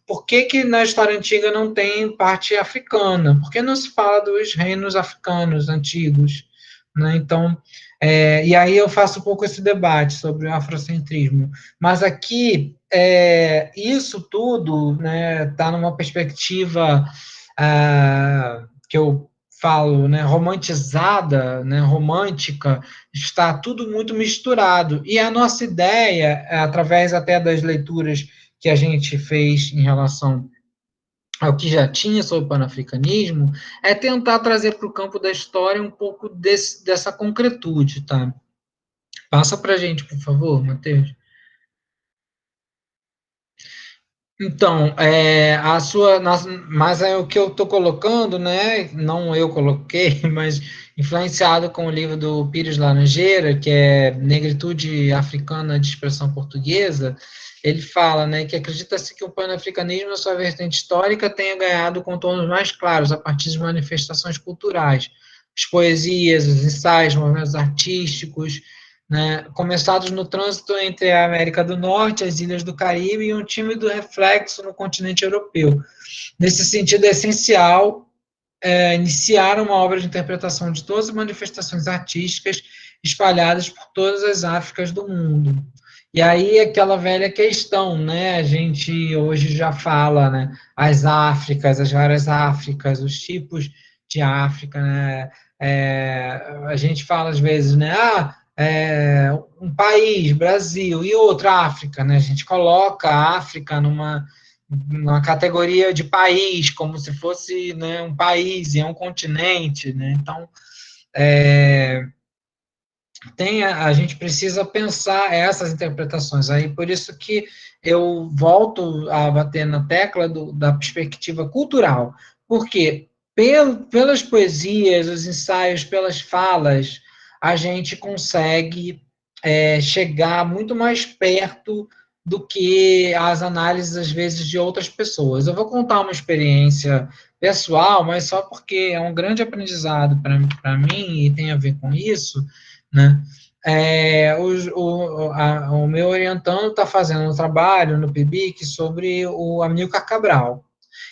por que na história antiga não tem parte africana? Por que não se fala dos reinos africanos antigos? Né? Então, e aí eu faço um pouco esse debate sobre o afrocentrismo. Mas aqui, isso tudo está numa perspectiva que eu falo, romantizada, romântica, está tudo muito misturado. E a nossa ideia, através até das leituras que a gente fez em relação ao que já tinha sobre o panafricanismo, é tentar trazer para o campo da história um pouco dessa concretude, tá? Passa para a gente, por favor, Matheus. Então, mas é o que eu estou colocando, né? Não eu coloquei, mas influenciado com o livro do Pires Laranjeira, que é Negritude Africana de Expressão Portuguesa, ele fala, né, que acredita-se que o panafricanismo, na sua vertente histórica, tenha ganhado contornos mais claros a partir de manifestações culturais, as poesias, os ensaios, movimentos artísticos, né, começados no trânsito entre a América do Norte, as ilhas do Caribe e um tímido reflexo no continente europeu. Nesse sentido, é essencial iniciar uma obra de interpretação de todas as manifestações artísticas espalhadas por todas as Áfricas do mundo. E aí, aquela velha questão, né? A gente hoje já fala, né? As Áfricas, as várias Áfricas, os tipos de África, né? A gente fala às vezes, né? Um país, Brasil, e outra África, né? A gente coloca a África numa categoria de país, como se fosse, né, um país e um continente, né? Então, a gente precisa pensar essas interpretações aí, por isso que eu volto a bater na tecla da perspectiva cultural, porque pelas poesias, os ensaios, pelas falas, a gente consegue chegar muito mais perto do que as análises, às vezes, de outras pessoas. Eu vou contar uma experiência pessoal, mas só porque é um grande aprendizado para mim e tem a ver com isso, né? O meu orientando está fazendo um trabalho no PIBIC sobre o Amílcar Cabral.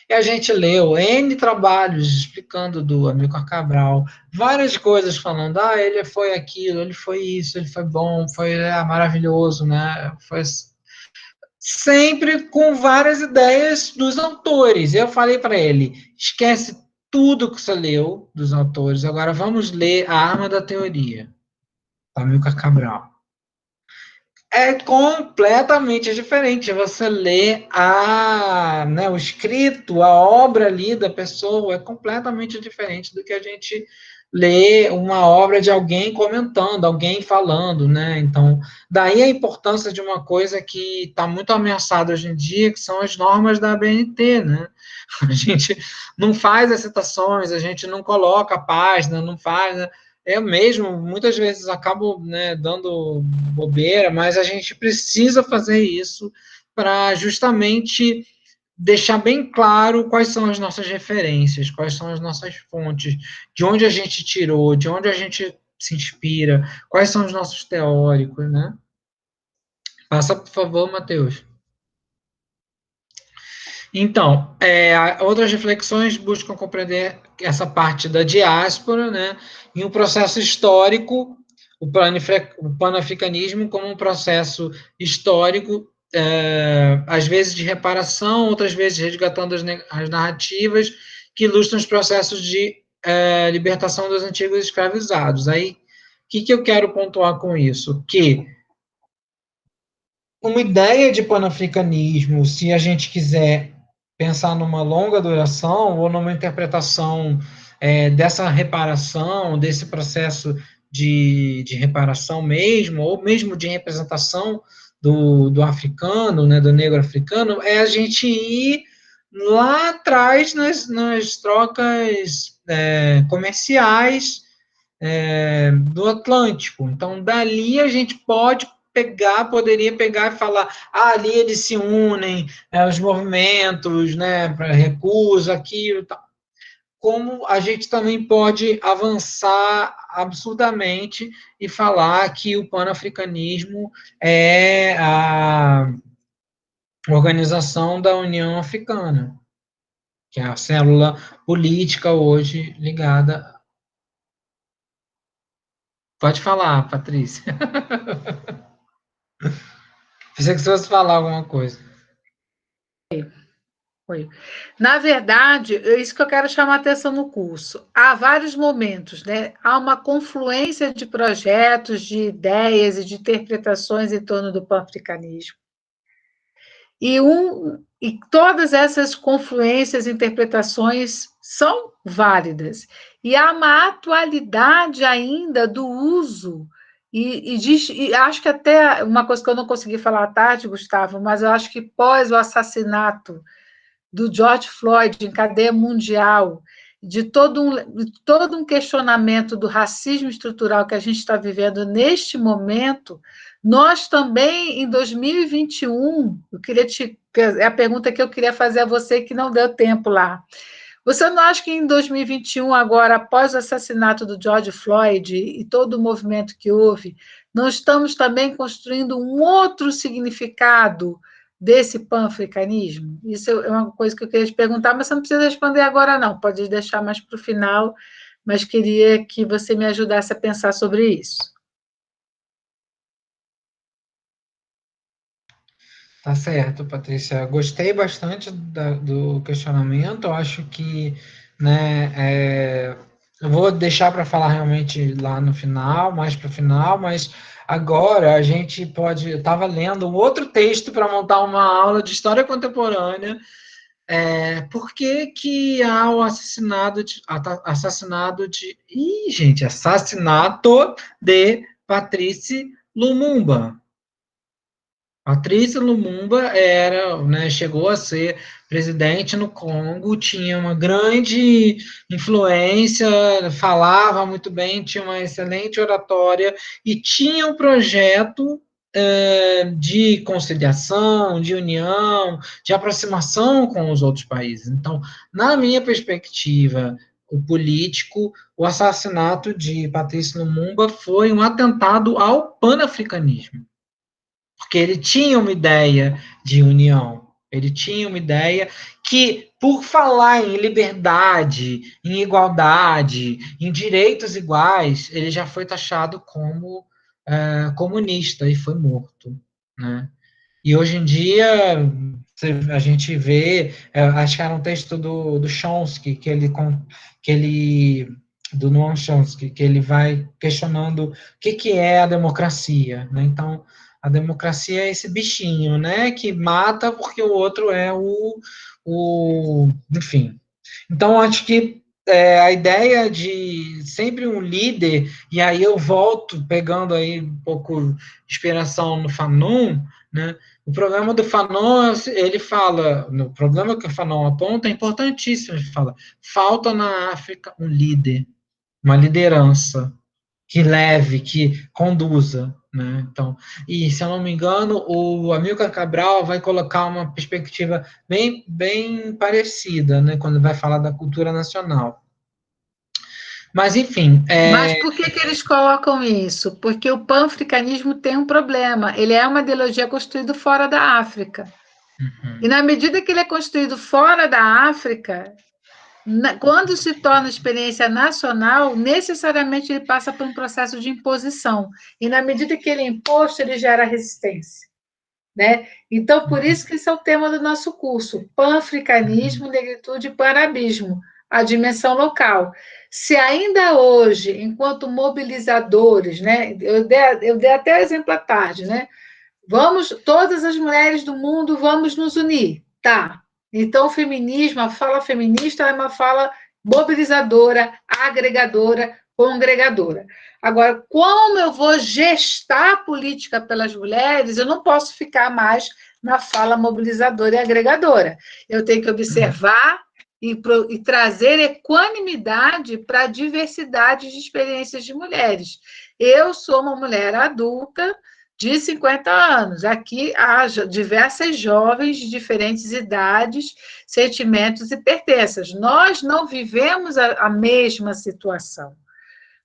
E a gente leu N trabalhos explicando do Amílcar Cabral, várias coisas falando, ele foi aquilo, ele foi isso, ele foi bom, foi maravilhoso, né? Foi sempre com várias ideias dos autores. Eu falei para ele, esquece tudo que você leu dos autores, agora vamos ler A Arma da Teoria. Amílcar Cabral. É completamente diferente. Você lê o escrito, a obra ali da pessoa, é completamente diferente do que a gente lê uma obra de alguém comentando, alguém falando, né? Então, daí a importância de uma coisa que está muito ameaçada hoje em dia, que são as normas da ABNT, né? A gente não faz as citações, a gente não coloca a página, não faz, né? eu mesmo, muitas vezes, acabo, né, dando bobeira, mas a gente precisa fazer isso para justamente deixar bem claro quais são as nossas referências, quais são as nossas fontes, de onde a gente tirou, de onde a gente se inspira, quais são os nossos teóricos, né? Passa, por favor, Matheus. Então, outras reflexões buscam compreender essa parte da diáspora, né, em um processo histórico, o panafricanismo como um processo histórico, às vezes de reparação, outras vezes resgatando as narrativas que ilustram os processos de libertação dos antigos escravizados. Aí, o que eu quero pontuar com isso? Que uma ideia de panafricanismo, se a gente quiser pensar numa longa duração ou numa interpretação dessa reparação, desse processo de reparação mesmo, ou mesmo de representação do africano, né, do negro africano, é a gente ir lá atrás nas trocas comerciais do Atlântico. Então, dali a gente poderia pegar e falar, ali eles se unem, os movimentos, né, para recusa, aquilo, tal. Como a gente também pode avançar absurdamente e falar que o panafricanismo é a organização da União Africana, que é a célula política hoje ligada. Pode falar, Patrícia. Pensei que você fosse falar alguma coisa. Foi. Na verdade, é isso que eu quero chamar a atenção no curso. Há vários momentos, né? Há uma confluência de projetos, de ideias e de interpretações em torno do pan-africanismo. E todas essas confluências e interpretações são válidas. E há uma atualidade ainda do uso, e acho que até uma coisa que eu não consegui falar à tarde, Gustavo, mas eu acho que pós o assassinato do George Floyd em cadeia mundial, de todo um questionamento do racismo estrutural que a gente está vivendo neste momento, nós também, em 2021, é a pergunta que eu queria fazer a você que não deu tempo lá. Você não acha que em 2021, agora, após o assassinato do George Floyd e todo o movimento que houve, não estamos também construindo um outro significado desse pan-africanismo? Isso é uma coisa que eu queria te perguntar, mas você não precisa responder agora, não. Pode deixar mais para o final, mas queria que você me ajudasse a pensar sobre isso. Tá certo, Patrícia. Gostei bastante do questionamento. Eu acho que, né, eu vou deixar para falar realmente lá no final, mais para o final, mas agora a gente pode. Eu estava lendo um outro texto para montar uma aula de história contemporânea. Por que que há o assassinato de Patrice Lumumba? Patrícia Lumumba chegou a ser presidente no Congo, tinha uma grande influência, falava muito bem, tinha uma excelente oratória e tinha um projeto de conciliação, de união, de aproximação com os outros países. Então, na minha perspectiva, o político, o assassinato de Patrícia Lumumba foi um atentado ao panafricanismo, porque ele tinha uma ideia de união, ele tinha uma ideia que, por falar em liberdade, em igualdade, em direitos iguais, ele já foi taxado como comunista e foi morto, né? E hoje em dia a gente vê, acho que era um texto do Chomsky, que ele do Noam Chomsky, que ele vai questionando o que é a democracia, né? Então, a democracia é esse bichinho, né, que mata porque o outro é enfim. Então, acho que a ideia de sempre um líder, e aí eu volto pegando aí um pouco de inspiração no Fanon, né, o problema do Fanon, ele fala, no problema que o Fanon aponta é importantíssimo, ele fala, falta na África um líder, uma liderança, que leve, que conduza, né? Então, e se eu não me engano, o Amílcar Cabral vai colocar uma perspectiva bem parecida, né, quando vai falar da cultura nacional. Mas, enfim... Mas por que que eles colocam isso? Porque o panafricanismo tem um problema. Ele é uma ideologia construída fora da África. E na medida que ele é construído fora da África, quando se torna experiência nacional, necessariamente ele passa por um processo de imposição. E na medida que ele é imposto, ele gera resistência. Né? Então, por isso que esse é o tema do nosso curso: panafricanismo, negritude e panarabismo, a dimensão local. Se ainda hoje, enquanto mobilizadores, né, eu dei até exemplo à tarde, né? Vamos, todas as mulheres do mundo, vamos nos unir. Tá. Então, o feminismo, a fala feminista é uma fala mobilizadora, agregadora, congregadora. Agora, como eu vou gestar a política pelas mulheres, eu não posso ficar mais na fala mobilizadora e agregadora. Eu tenho que observar e trazer equanimidade para a diversidade de experiências de mulheres. Eu sou uma mulher adulta, de 50 anos. Aqui há diversas jovens de diferentes idades, sentimentos e pertenças. Nós não vivemos a mesma situação.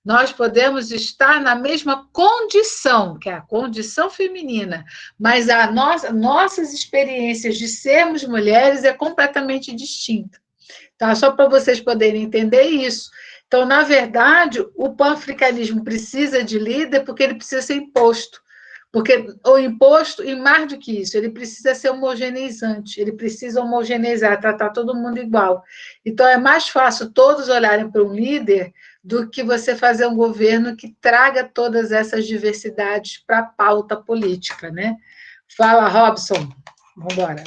Nós podemos estar na mesma condição, que é a condição feminina, mas nossas experiências de sermos mulheres é completamente distinta. Tá? Só para vocês poderem entender isso. Então, na verdade, o panafricanismo precisa de líder porque ele precisa ser imposto. Porque o imposto, e mais do que isso, ele precisa ser homogeneizante, ele precisa homogeneizar, tratar todo mundo igual. Então, é mais fácil todos olharem para um líder do que você fazer um governo que traga todas essas diversidades para a pauta política, né? Fala, Robson. Vamos embora.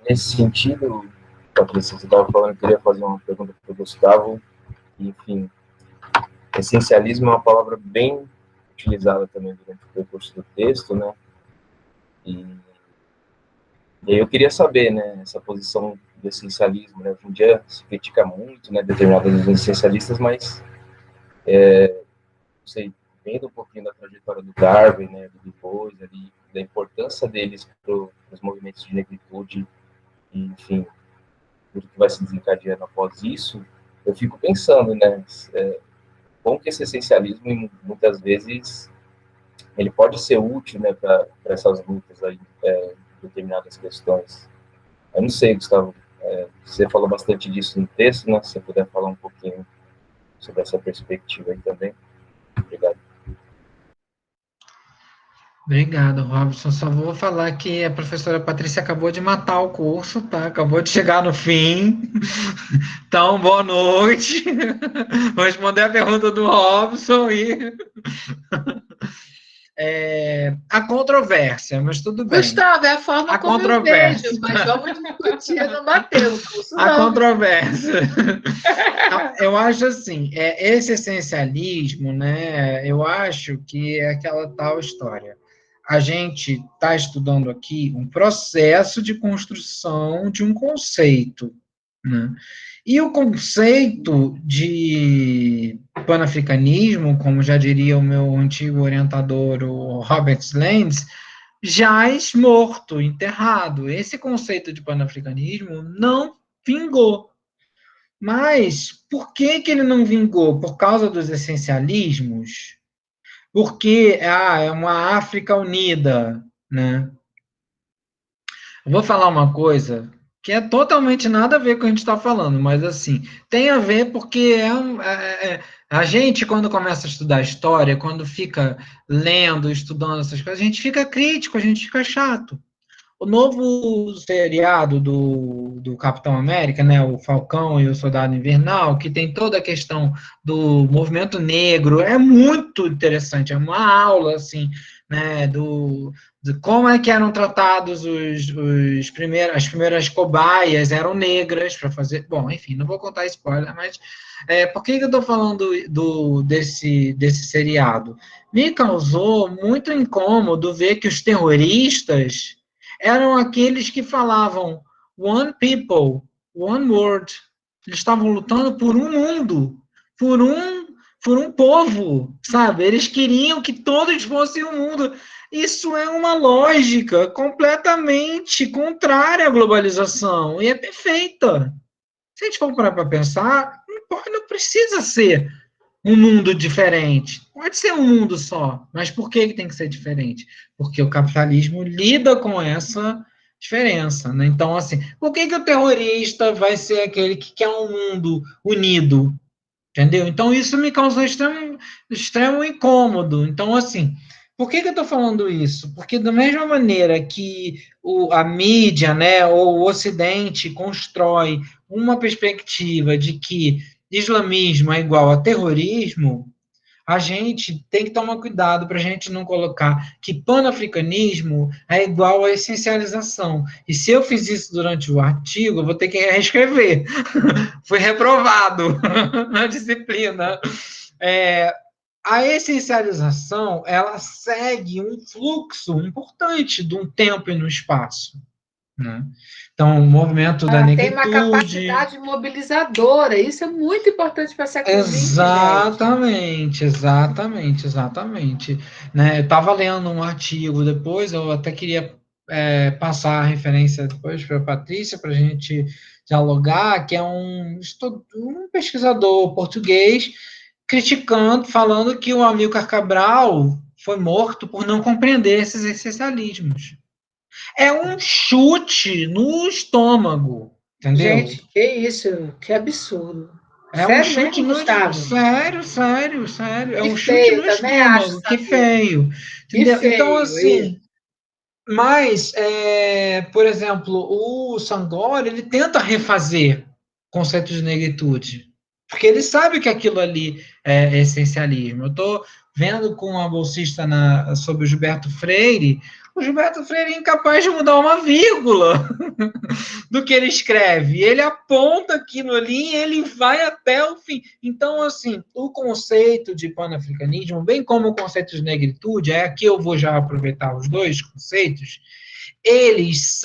Nesse sentido, Patrícia, você estava falando que queria fazer uma pergunta para o Gustavo. Enfim, essencialismo é uma palavra bem utilizada também durante o percurso do texto, né? E aí eu queria saber, né, essa posição do essencialismo, né? Hoje em dia se critica muito, né, determinados essencialistas, mas, não sei, vendo um pouquinho da trajetória do Darwin, né, do Du Bois, ali, da importância deles para os movimentos de negritude, e, enfim, tudo que vai se desencadeando após isso, eu fico pensando, né, como que esse essencialismo, muitas vezes, ele pode ser útil, né, para essas lutas aí, determinadas questões. Eu não sei, Gustavo, você falou bastante disso no texto, né, se você puder falar um pouquinho sobre essa perspectiva aí também. Obrigado. Obrigado, Robson. Só vou falar que a professora Patrícia acabou de matar o curso, tá? Acabou de chegar no fim. Então, boa noite. Vou responder a pergunta do Robson e... a controvérsia, mas tudo bem. Gustavo, é a forma a como eu vejo, mas vamos discutir, não bater o curso, não. A controvérsia. Eu acho assim, esse essencialismo, né, eu acho que é aquela tal história. A gente está estudando aqui um processo de construção de um conceito, né? E o conceito de panafricanismo, como já diria o meu antigo orientador, o Robert Lands, jaz morto, enterrado. Esse conceito de panafricanismo não vingou. Mas por que ele não vingou? Por causa dos essencialismos? Porque é uma África unida, né? Eu vou falar uma coisa que é totalmente nada a ver com o que a gente está falando, mas assim, tem a ver porque a gente, quando começa a estudar história, quando fica lendo, estudando essas coisas, a gente fica crítico, a gente fica chato. O novo seriado do Capitão América, né, o Falcão e o Soldado Invernal, que tem toda a questão do movimento negro, é muito interessante, é uma aula, assim, né, de como é que eram tratados as primeiras cobaias, eram negras para fazer... Bom, enfim, não vou contar spoiler, mas por que eu estou falando desse seriado? Me causou muito incômodo ver que os terroristas eram aqueles que falavam one people, one world. Eles estavam lutando por um mundo, por por um povo, sabe? Eles queriam que todos fossem o mundo. Isso é uma lógica completamente contrária à globalização, e é perfeita. Se a gente for parar para pensar, não precisa ser um mundo diferente. Pode ser um mundo só, mas por que tem que ser diferente? Porque o capitalismo lida com essa diferença, né? Então, assim, por que o terrorista vai ser aquele que quer um mundo unido? Entendeu? Então, isso me causou extremo incômodo. Então, assim, por que eu estou falando isso? Porque, da mesma maneira que a mídia, né, ou o Ocidente constrói uma perspectiva de que islamismo é igual a terrorismo, a gente tem que tomar cuidado para a gente não colocar que panafricanismo é igual a essencialização. E se eu fiz isso durante o artigo, eu vou ter que reescrever. Fui reprovado na disciplina. A essencialização, ela segue um fluxo importante de um tempo e no espaço, né? Então, o movimento da Tem uma negritude... capacidade mobilizadora, isso é muito importante para século XX, Exatamente, exatamente, exatamente. Né? Eu estava lendo um artigo depois, eu até queria passar a referência depois para a Patrícia, para a gente dialogar, que é um pesquisador português criticando, falando que o Amílcar Cabral foi morto por não compreender esses essencialismos. É um chute no estômago, entendeu? Gente, que isso, que absurdo. É um Sério chute mesmo, no... Gustavo? Sério, sério, sério. É Que um chute feio, no também acho, estômago. Que sabia? feio. Que Entendeu? Então, feio isso. assim... Mas, por exemplo, o Sangor, ele tenta refazer conceitos de negritude. Porque ele sabe que aquilo ali é essencialismo. Eu estou vendo com a bolsista sobre o Gilberto Freire. O Gilberto Freire é incapaz de mudar uma vírgula do que ele escreve. Ele aponta aquilo ali e ele vai até o fim. Então, assim, o conceito de panafricanismo, bem como o conceito de negritude, aqui eu vou já aproveitar os dois conceitos, eles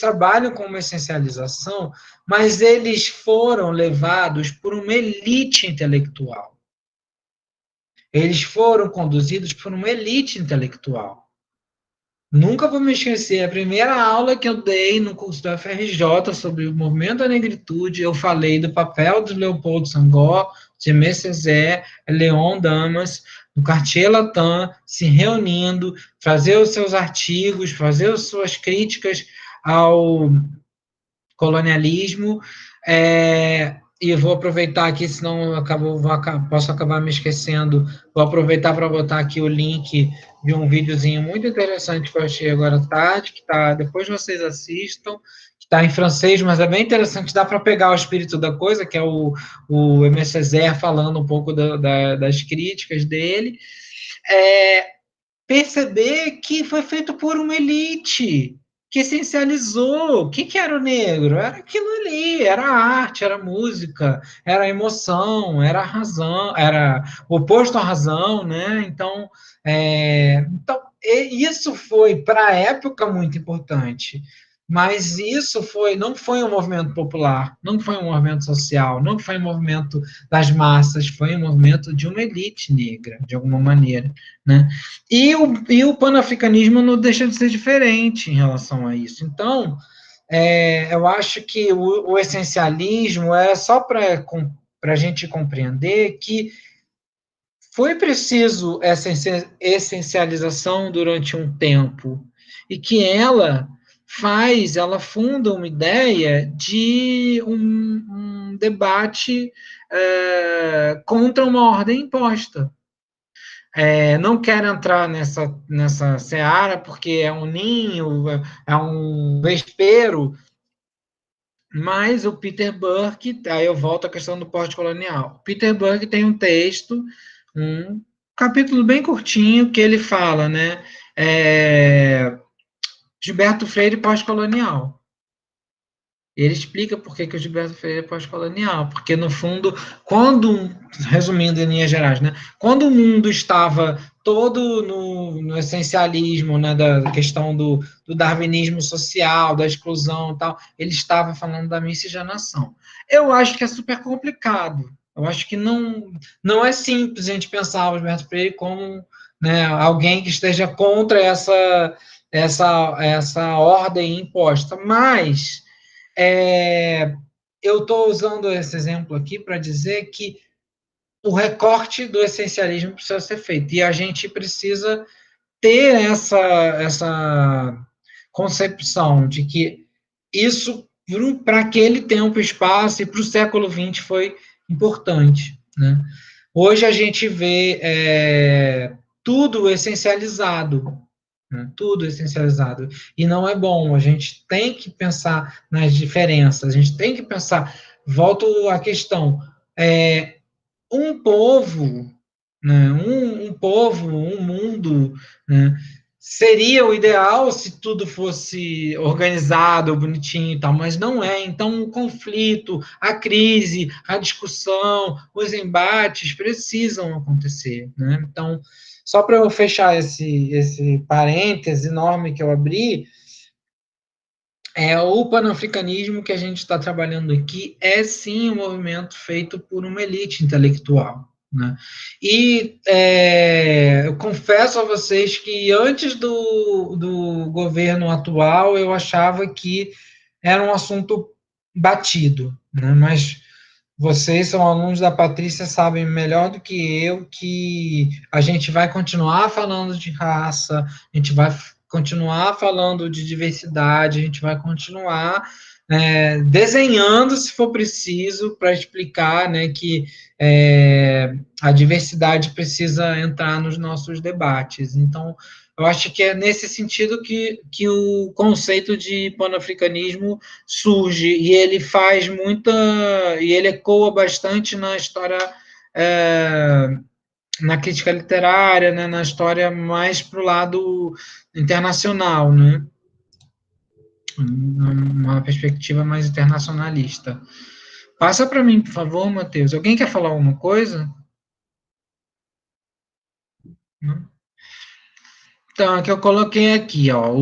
trabalham com uma essencialização, mas eles foram levados por uma elite intelectual. Eles foram conduzidos por uma elite intelectual. Nunca vou me esquecer, a primeira aula que eu dei no curso da FRJ sobre o movimento da negritude, eu falei do papel de Leopoldo Senghor, de Aimé Césaire, Leon Damas, no Quartier Latin, se reunindo, fazer os seus artigos, fazer as suas críticas ao colonialismo, e vou aproveitar aqui, senão posso acabar me esquecendo, vou aproveitar para botar aqui o link de um videozinho muito interessante que eu achei agora à tarde, que tá, depois vocês assistam, que está em francês, mas é bem interessante, dá para pegar o espírito da coisa, que é o Aimé Césaire falando um pouco das críticas dele, perceber que foi feito por uma elite, que essencializou. O que era o negro? Era aquilo ali, era arte, era música, era emoção, era razão, era o oposto à razão, né? Então, isso foi, para a época, muito importante. Mas isso não foi um movimento popular, não foi um movimento social, não foi um movimento das massas, foi um movimento de uma elite negra, de alguma maneira, né? E o panafricanismo não deixa de ser diferente em relação a isso. Então, eu acho que o essencialismo é só para a gente compreender que foi preciso essa essencialização durante um tempo e que ela funda uma ideia de um debate contra uma ordem imposta. Não quero entrar nessa seara, porque é um ninho, é um vespeiro, mas o Peter Burke, aí eu volto à questão do pós-colonial. Peter Burke tem um texto, um capítulo bem curtinho, que ele fala, né? Gilberto Freire pós-colonial. Ele explica por que o Gilberto Freire é pós-colonial, porque, no fundo, resumindo em linhas gerais, né, quando o mundo estava todo no essencialismo, né, da questão do darwinismo social, da exclusão e tal, ele estava falando da miscigenação. Eu acho que é super complicado. Eu acho que não é simples a gente pensar o Gilberto Freire como, né, alguém que esteja contra essa ordem imposta, mas eu estou usando esse exemplo aqui para dizer que o recorte do essencialismo precisa ser feito, e a gente precisa ter essa concepção de que isso, para aquele tempo e espaço, e para o século XX, foi importante, né? Hoje a gente vê tudo essencializado, né? Tudo essencializado, e não é bom. A gente tem que pensar nas diferenças, a gente tem que pensar, volto à questão, um povo, né, um povo, um mundo, né, seria o ideal se tudo fosse organizado, bonitinho e tal, mas não é. Então, o conflito, a crise, a discussão, os embates precisam acontecer, né? Então, só para eu fechar esse parêntese enorme que eu abri, o panafricanismo que a gente está trabalhando aqui é sim um movimento feito por uma elite intelectual, né? E eu confesso a vocês que antes do governo atual eu achava que era um assunto batido, né? Mas vocês são alunos da Patrícia, sabem melhor do que eu que a gente vai continuar falando de raça, a gente vai continuar falando de diversidade, a gente vai continuar desenhando, se for preciso, para explicar, né, que a diversidade precisa entrar nos nossos debates. Então, eu acho que é nesse sentido que o conceito de panafricanismo surge, e ele faz e ele ecoa bastante na história, na crítica literária, né, na história mais para o lado internacional, né? Uma perspectiva mais internacionalista. Passa para mim, por favor, Matheus. Alguém quer falar alguma coisa? Não? Então, é que eu coloquei aqui, ó,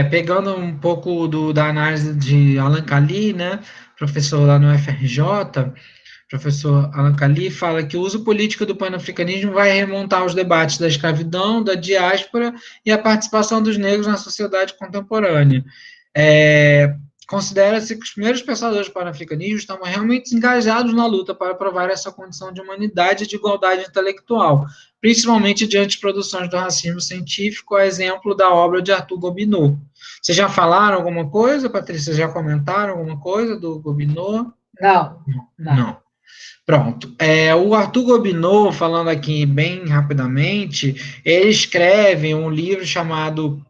pegando um pouco da análise de Alan Kali, né, professor lá no FRJ, professor Alan Kali fala que o uso político do panafricanismo vai remontar aos debates da escravidão, da diáspora e a participação dos negros na sociedade contemporânea. Considera-se que os primeiros pensadores do panafricanismo estavam realmente engajados na luta para provar essa condição de humanidade e de igualdade intelectual, principalmente diante de produções do racismo científico, a exemplo da obra de Arthur Gobineau. Vocês já falaram alguma coisa, Patrícia? Já comentaram alguma coisa do Gobineau? Não. Pronto. O Arthur Gobineau, falando aqui bem rapidamente, ele escreve um livro chamado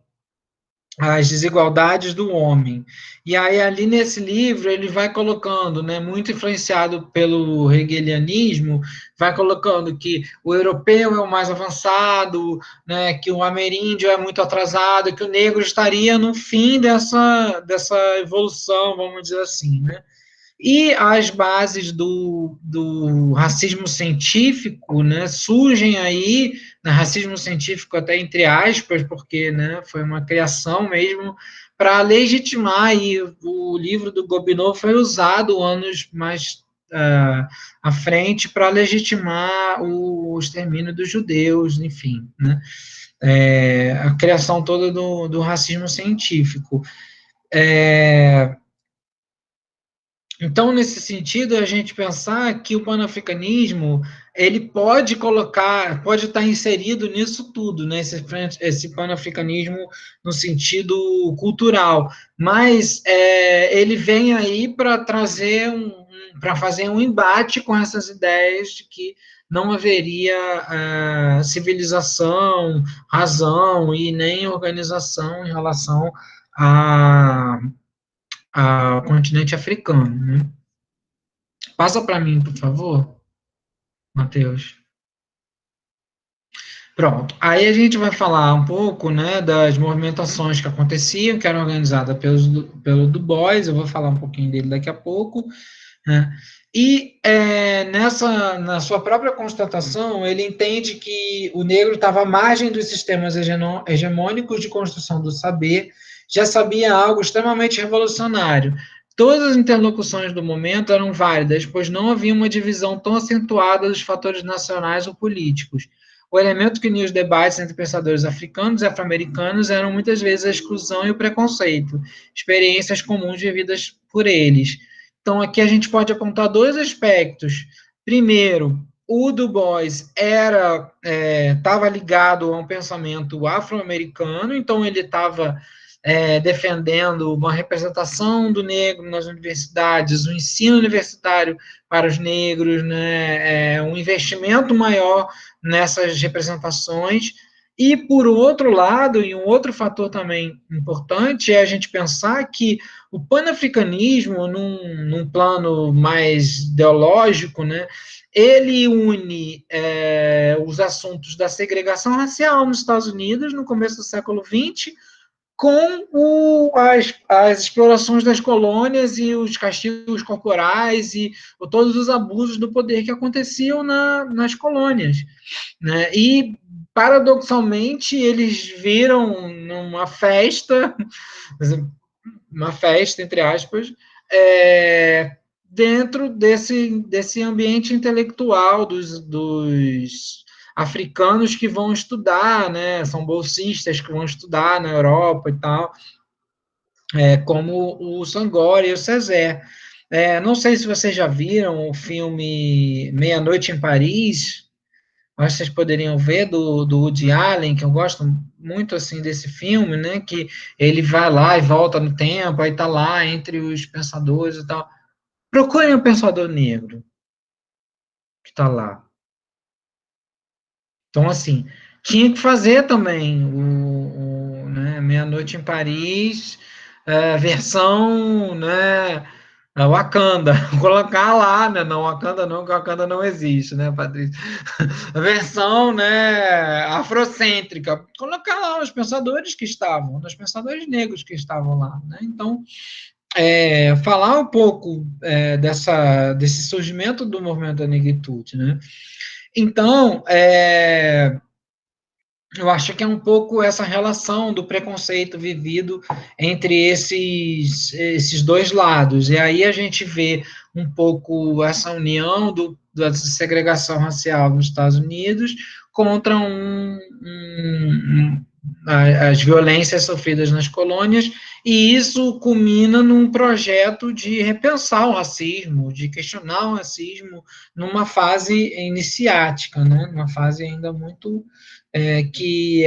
As Desigualdades do Homem. E aí, ali nesse livro, ele vai colocando, né, muito influenciado pelo hegelianismo, vai colocando que o europeu é o mais avançado, né, que o ameríndio é muito atrasado, que o negro estaria no fim dessa evolução, vamos dizer assim, né? E as bases do racismo científico, né, surgem aí, né, racismo científico até entre aspas, porque, né, foi uma criação mesmo para legitimar, e o livro do Gobineau foi usado anos mais à frente para legitimar o extermínio dos judeus, enfim, né, a criação toda do racismo científico. Então, nesse sentido, a gente pensar que o panafricanismo ele pode estar inserido nisso tudo, né? Esse panafricanismo no sentido cultural, mas ele vem aí para trazer para fazer um embate com essas ideias de que não haveria civilização, razão e nem organização em relação ao continente africano, né? Passa para mim, por favor, Matheus. Pronto. Aí a gente vai falar um pouco, né, das movimentações que aconteciam, que eram organizadas pelo Du Bois. Eu vou falar um pouquinho dele daqui a pouco, né? E na sua própria constatação, ele entende que o negro estava à margem dos sistemas hegemônicos de construção do saber, já sabia algo extremamente revolucionário, Todas as interlocuções do momento eram válidas, pois não havia uma divisão tão acentuada dos fatores nacionais ou políticos. O elemento que unia os debates entre pensadores africanos e afro-americanos eram muitas vezes a exclusão e o preconceito, experiências comuns vividas por eles. Então, aqui a gente pode apontar dois aspectos. Primeiro, o Du Bois estava ligado a um pensamento afro-americano, então ele estava defendendo uma representação do negro nas universidades, o ensino universitário para os negros, né, um investimento maior nessas representações. E, por outro lado, e um outro fator também importante é a gente pensar que o panafricanismo, num plano mais ideológico, né, ele une os assuntos da segregação racial nos Estados Unidos, no começo do século XX, com as explorações das colônias e os castigos corporais e todos os abusos do poder que aconteciam nas colônias, né? E, paradoxalmente, eles viram uma festa, entre aspas, dentro desse ambiente intelectual dos africanos que vão estudar, né, são bolsistas que vão estudar na Europa e tal, como o Sangor e o Césaire. Não sei se vocês já viram o filme Meia-Noite em Paris, acho que vocês poderiam ver, do Woody Allen, que eu gosto muito, assim, desse filme, né, que ele vai lá e volta no tempo, aí tá lá entre os pensadores e tal. Procurem um pensador negro que tá lá. Então, assim, tinha que fazer também né, Meia-Noite em Paris, versão, né, Wakanda, colocar lá, né, não, Wakanda não, porque Wakanda não existe, né, Patrícia? A versão, né, afrocêntrica, colocar lá os pensadores que estavam, os pensadores negros que estavam lá, né, então, falar um pouco desse surgimento do movimento da negritude, né, então, eu acho que é um pouco essa relação do preconceito vivido entre esses dois lados. E aí a gente vê um pouco essa união da segregação racial nos Estados Unidos contra as violências sofridas nas colônias, e isso culmina num projeto de repensar o racismo, de questionar o racismo numa fase iniciática, né? Numa fase ainda muito que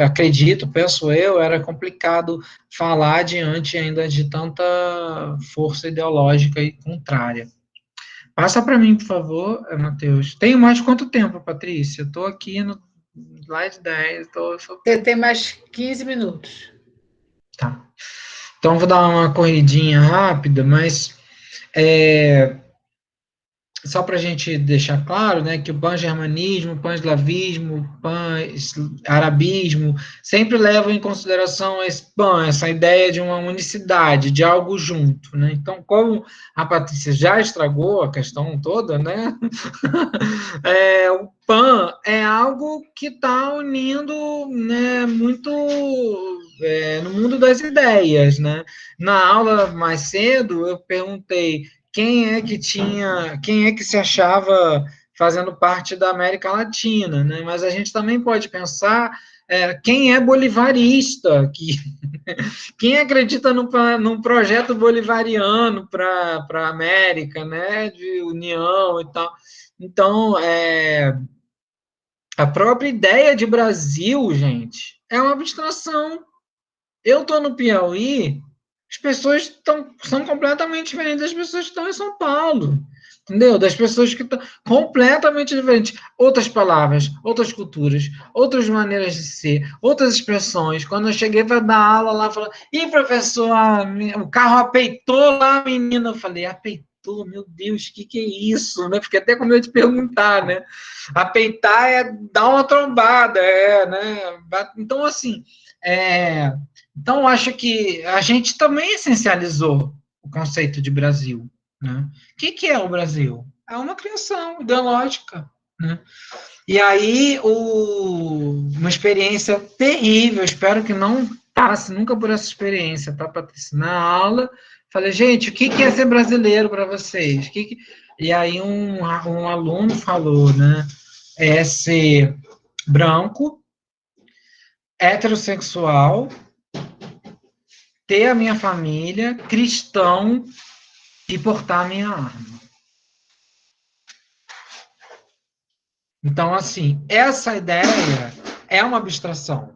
acredito, penso eu, era complicado falar diante ainda de tanta força ideológica e contrária. Passa para mim, por favor, Matheus. Tenho mais quanto tempo, Patrícia? Estou aqui no slide 10. Você tem mais 15 minutos. Tá. Então, vou dar uma corridinha rápida, mas só para a gente deixar claro, né, que o pan-germanismo, o pan-eslavismo, o pan-arabismo sempre levam em consideração essa ideia de uma unicidade, de algo junto, né? Então, como a Patrícia já estragou a questão toda, né, o pan é algo que está unindo, né, muito no mundo das ideias, né? Na aula mais cedo, eu perguntei quem é que se achava fazendo parte da América Latina, né? Mas a gente também pode pensar quem é bolivarista, quem acredita num projeto bolivariano para a América, né? De união e tal. Então, a própria ideia de Brasil, gente, é uma abstração. Eu estou no Piauí, as pessoas são completamente diferentes das pessoas que estão em São Paulo, entendeu? Das pessoas que estão completamente diferentes. Outras palavras, outras culturas, outras maneiras de ser, outras expressões. Quando eu cheguei para dar aula lá, falou, ih, professor, o carro apeitou lá, menina. Eu falei, apeitou, meu Deus, o que é isso? Né? Fiquei até com medo de perguntar, né? Apeitar é dar uma trombada, né? Então, assim, então, acho que a gente também essencializou o conceito de Brasil. Né? O que é o Brasil? É uma criação ideológica. Né? E aí, uma experiência terrível, espero que não passe nunca por essa experiência, tá, Patrícia? Na aula, Falei, gente, o que é ser brasileiro para vocês? E aí um aluno falou, né? É ser branco, heterossexual, ter a minha família, cristão e portar a minha arma. Então, assim, essa ideia é uma abstração,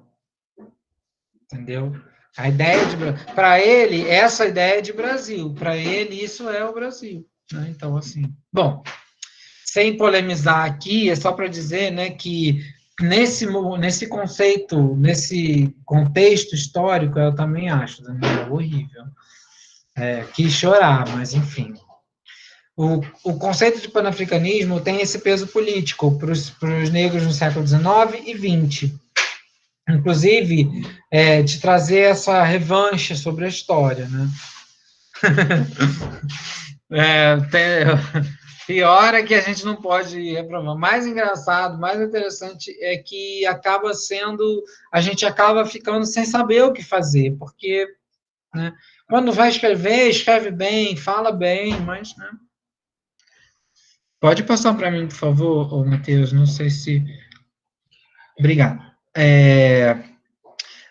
entendeu? A ideia de para ele, essa ideia é de Brasil, para ele isso é o Brasil, né? Então, assim, bom, sem polemizar aqui, é só para dizer, né, que nesse conceito, nesse contexto histórico, eu também acho, né, horrível. Quis chorar, mas enfim. O conceito de panafricanismo tem esse peso político para os negros no século XIX e XX. Inclusive, de trazer essa revanche sobre a história, né? Pior é que a gente não pode reprovar. Mais engraçado, mais interessante é que acaba sendo, a gente acaba ficando sem saber o que fazer, porque, né, quando vai escrever, escreve bem, fala bem, mas, né? Pode passar para mim, por favor, Matheus, não sei se... Obrigado.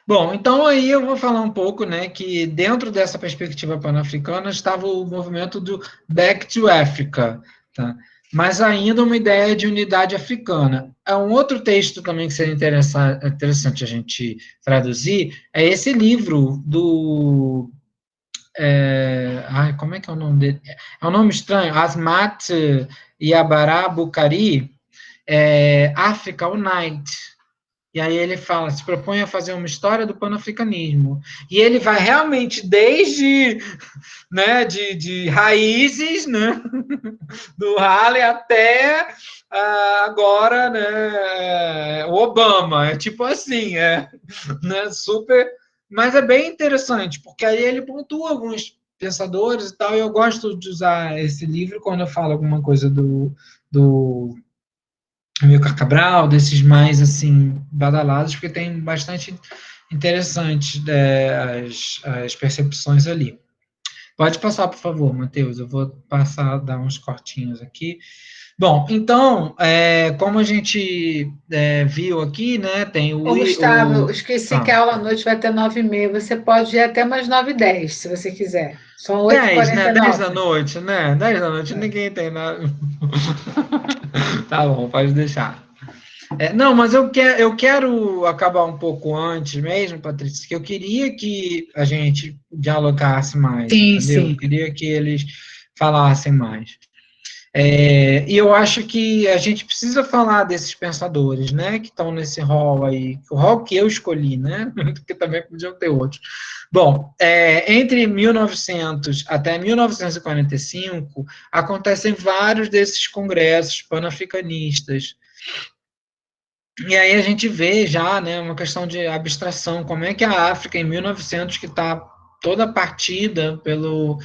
Bom, então aí eu vou falar um pouco, né, que dentro dessa perspectiva pan-africana estava o movimento do Back to Africa, tá? Mas ainda uma ideia de unidade africana. É um outro texto também que seria interessante a gente traduzir, é esse livro do... como é que é o nome dele? É um nome estranho, Asmat Yabara Bukhari, Africa Unite. E aí ele fala, se propõe a fazer uma história do panafricanismo. E ele vai realmente desde, né, de raízes, né, do Halley até agora, né, o Obama. É tipo assim, né, super... Mas é bem interessante, porque aí ele pontua alguns pensadores e tal, e eu gosto de usar esse livro quando eu falo alguma coisa do Amilcar Cabral, desses mais, assim, badalados, porque tem bastante interessante as percepções ali. Pode passar, por favor, Matheus, eu vou passar, dar uns cortinhos aqui. Bom, então, como a gente viu aqui, né, tem Ô, Gustavo, eu esqueci que a aula à noite vai ter 9h30. Você pode ir até mais 9h10, se você quiser. São 10, né, 10 da 8h49. noite, né, 10 da noite, ninguém tem nada. Tá bom, pode deixar. Não, mas eu quero acabar um pouco antes mesmo, Patrícia, que eu queria que a gente dialogasse mais, Sim, entendeu? Eu sim. queria que eles falassem mais. E eu acho que a gente precisa falar desses pensadores, né, que estão nesse rol aí, o rol que eu escolhi, né, porque também podiam ter outros. Bom, entre 1900 até 1945, acontecem vários desses congressos panafricanistas. E aí a gente vê já, né, uma questão de abstração, como é que a África, em 1900, que está toda partida pelo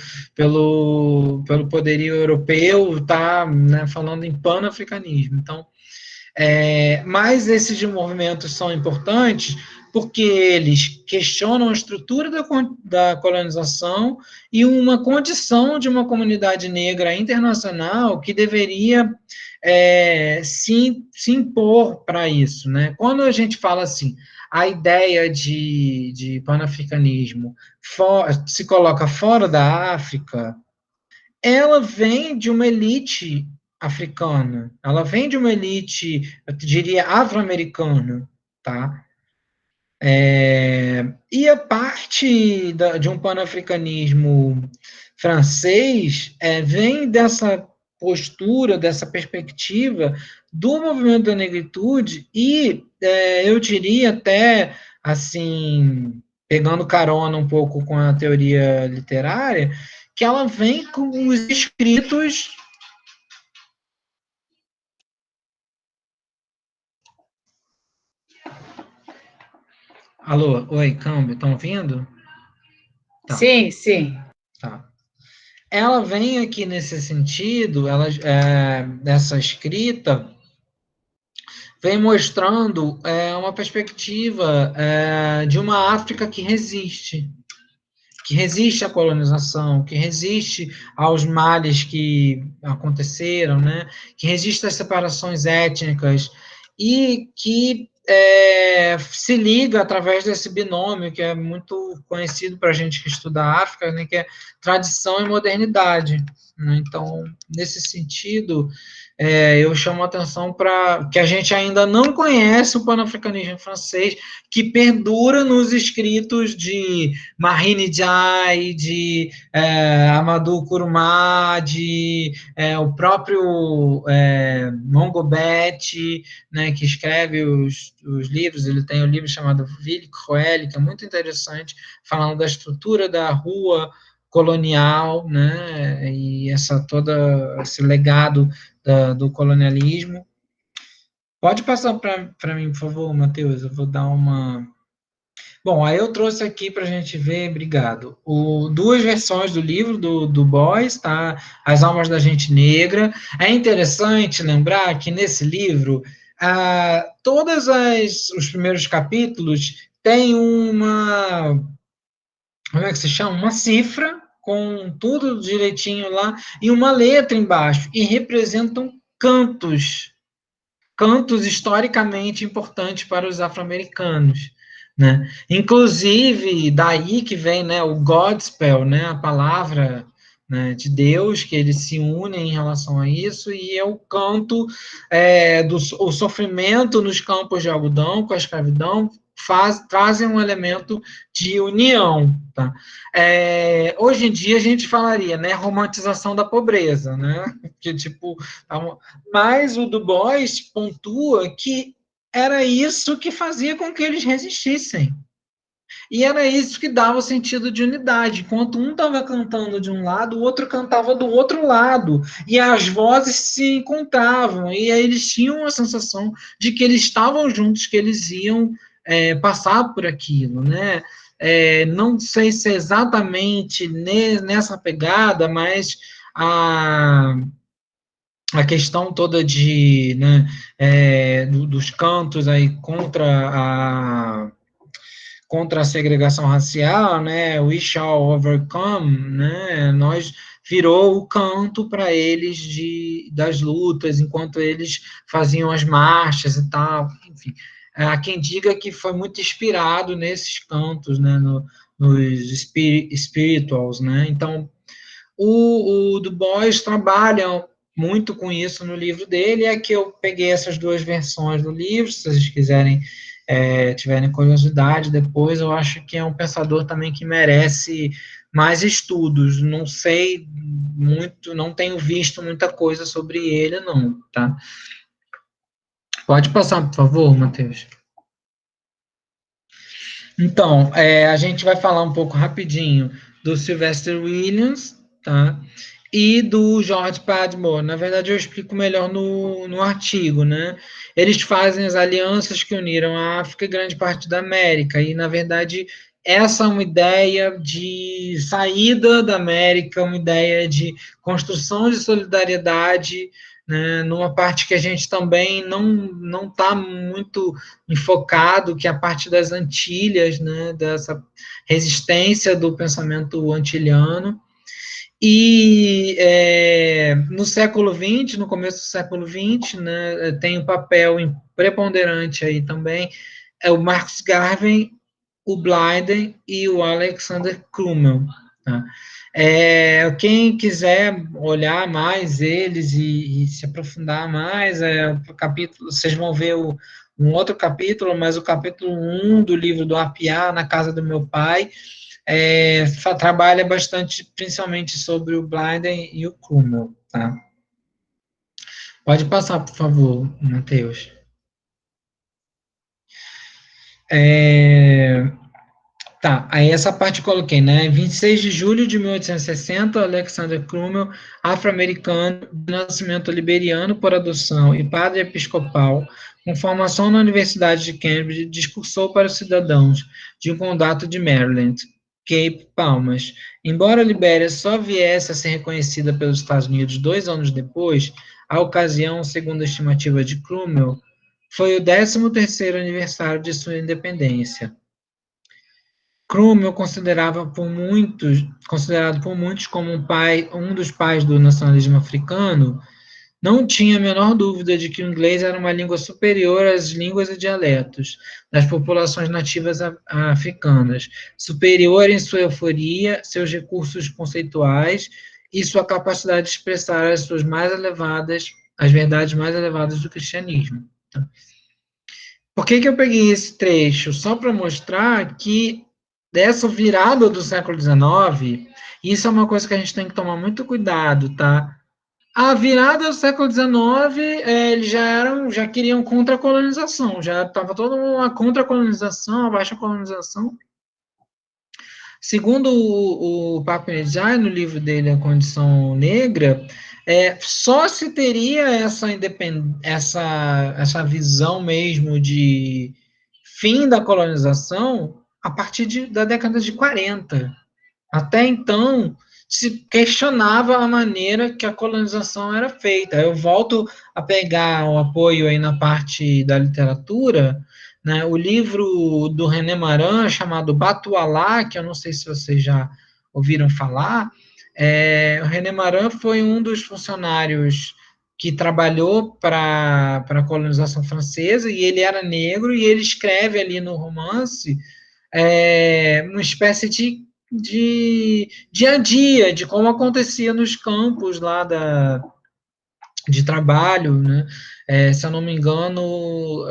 poderio europeu, está, né, falando em panafricanismo. Então, mas esses movimentos são importantes porque eles questionam a estrutura da colonização e uma condição de uma comunidade negra internacional que deveria se impor para isso, né? Quando a gente fala assim, a ideia de panafricanismo se coloca fora da África, ela vem de uma elite africana, ela vem de uma elite, eu diria, afro-americana, tá? E a parte de um panafricanismo francês vem dessa postura, dessa perspectiva do movimento da negritude e eu diria até, assim, pegando carona um pouco com a teoria literária, que ela vem com os escritos. Alô, oi, câmbio, estão ouvindo? Tá. Sim, sim. Tá. Ela vem aqui nesse sentido, essa escrita vem mostrando uma perspectiva de uma África que resiste, que resiste à colonização, que resiste aos males que aconteceram, né? Que resiste às separações étnicas e que se liga através desse binômio que é muito conhecido para a gente que estuda a África, né? Que é tradição e modernidade, né? Então, nesse sentido, eu chamo a atenção para que a gente ainda não conhece o panafricanismo francês, que perdura nos escritos de Marie Ndiaye, de Amadou Kourouma, de o próprio Mongobet, né, que escreve os livros. Ele tem um livro chamado Ville Cruelle, que é muito interessante, falando da estrutura da rua colonial, né, e todo esse legado do colonialismo. Pode passar para mim, por favor, Matheus, eu vou dar uma... Bom, aí eu trouxe aqui para a gente ver, obrigado, duas versões do livro do Boyce, tá? As Almas da Gente Negra. É interessante lembrar que nesse livro, todos os primeiros capítulos têm como é que se chama? Uma cifra com tudo direitinho lá e uma letra embaixo, e representam cantos historicamente importantes para os afro-americanos, né? Inclusive, daí que vem, né, o Godspell, né, a palavra, né, de Deus, que eles se unem em relação a isso, e é o canto o sofrimento nos campos de algodão, com a escravidão, trazem um elemento de união, tá? Hoje em dia a gente falaria, né, romantização da pobreza, né, que tipo, mas o Du Bois pontua que era isso que fazia com que eles resistissem. E era isso que dava o sentido de unidade. Enquanto um estava cantando de um lado, o outro cantava do outro lado. E as vozes se encontravam. E aí eles tinham a sensação de que eles estavam juntos, que eles iam passar por aquilo, né? Não sei se é exatamente nessa pegada, mas a questão toda né, dos cantos aí contra a segregação racial, né, We Shall Overcome, né, virou o canto para eles das lutas, enquanto eles faziam as marchas e tal, enfim. Há quem diga que foi muito inspirado nesses cantos, né, nos spirituals, né, então o Du Bois trabalha muito com isso no livro dele, é que eu peguei essas duas versões do livro, se vocês quiserem, tiverem curiosidade depois, eu acho que é um pensador também que merece mais estudos, não sei muito, não tenho visto muita coisa sobre ele, não, tá? Pode passar, por favor, Matheus. Então, a gente vai falar um pouco rapidinho do Sylvester Williams, tá? E do George Padmore. Na verdade, eu explico melhor no artigo, né? Eles fazem as alianças que uniram a África e grande parte da América, e, na verdade, essa é uma ideia de saída da América, uma ideia de construção de solidariedade, né, numa parte que a gente também não está muito enfocado, que é a parte das Antilhas, né, dessa resistência do pensamento antiliano. E no século XX, no começo do século XX, né, tem um papel preponderante aí também, o Marcus Garvey, o Blyden e o Alexander Crummell. Tá? Quem quiser olhar mais eles e se aprofundar mais, o capítulo, vocês vão ver um outro capítulo, mas o capítulo 1 do livro do Apiá, Na Casa do Meu Pai, trabalha bastante, principalmente sobre o Blyden e o Crummell, tá? Pode passar, por favor, Matheus. Tá, aí essa parte eu coloquei, né? 26 de julho de 1860, Alexander Crummell, afro-americano, de nascimento liberiano por adoção e padre episcopal, com formação na Universidade de Cambridge, discursou para os cidadãos de um condado de Maryland, Cape Palmas. Embora a Libéria só viesse a ser reconhecida pelos Estados Unidos 2 anos depois, a ocasião, segundo a estimativa de Crummell, foi o 13º aniversário de sua independência. Cromwell considerado por muitos como um dos pais do nacionalismo africano, não tinha a menor dúvida de que o inglês era uma língua superior às línguas e dialetos das populações nativas africanas, superior em sua euforia, seus recursos conceituais e sua capacidade de expressar as verdades mais elevadas do cristianismo. Por que eu peguei esse trecho? Só para mostrar que dessa virada do século XIX, isso é uma coisa que a gente tem que tomar muito cuidado, tá? A virada do século XIX, eles já queriam contra a colonização, já estava toda uma contra a colonização, a baixa colonização. Segundo o Papenejai, no livro dele A Condição Negra, só se teria essa visão mesmo de fim da colonização a partir da década de 40. Até então, se questionava a maneira que a colonização era feita. Eu volto a pegar o apoio aí na parte da literatura, né? O livro do René Maran, chamado Batualá, que eu não sei se vocês já ouviram falar, o René Maran foi um dos funcionários que trabalhou para a colonização francesa, e ele era negro, e ele escreve ali no romance uma espécie de dia a dia, de como acontecia nos campos lá de trabalho, né? Se eu não me engano,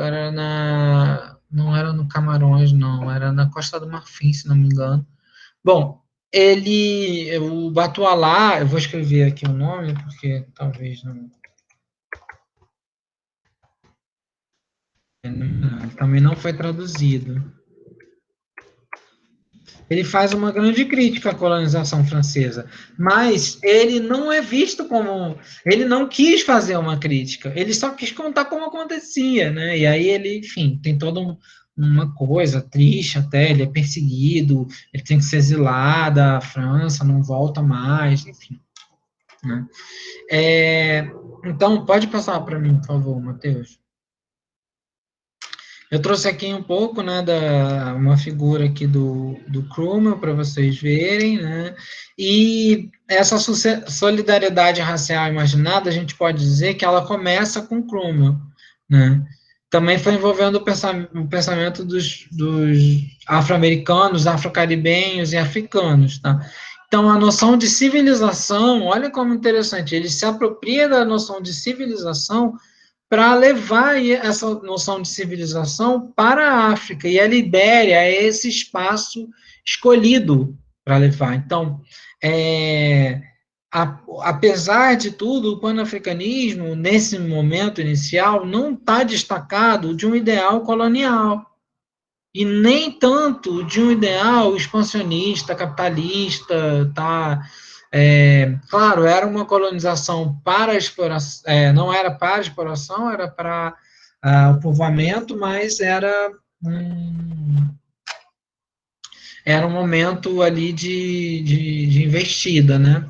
não era no Camarões, não, era na Costa do Marfim, se não me engano. Bom, o Batualá, eu vou escrever aqui o nome, porque talvez não... Também não foi traduzido. Ele faz uma grande crítica à colonização francesa, mas ele não é visto como... Ele não quis fazer uma crítica, ele só quis contar como acontecia, né? E aí ele, enfim, tem toda uma coisa triste até, ele é perseguido, ele tem que se exilar da França, não volta mais, enfim. Né? Então, pode passar para mim, por favor, Matheus. Eu trouxe aqui um pouco, né, uma figura aqui do Cromwell para vocês verem, né, e essa solidariedade racial imaginada, a gente pode dizer que ela começa com Cromwell, né, também foi envolvendo o pensamento dos afro-americanos, afro-caribenhos e africanos, tá? Então, a noção de civilização, olha como interessante, ele se apropria da noção de civilização para levar essa noção de civilização para a África, e a Libéria é esse espaço escolhido para levar. Então, apesar de tudo, o panafricanismo, nesse momento inicial, não está destacado de um ideal colonial, e nem tanto de um ideal expansionista, capitalista, tá? Claro, era uma colonização para exploração, não era para exploração, era para o povoamento, mas era um momento ali de investida, né?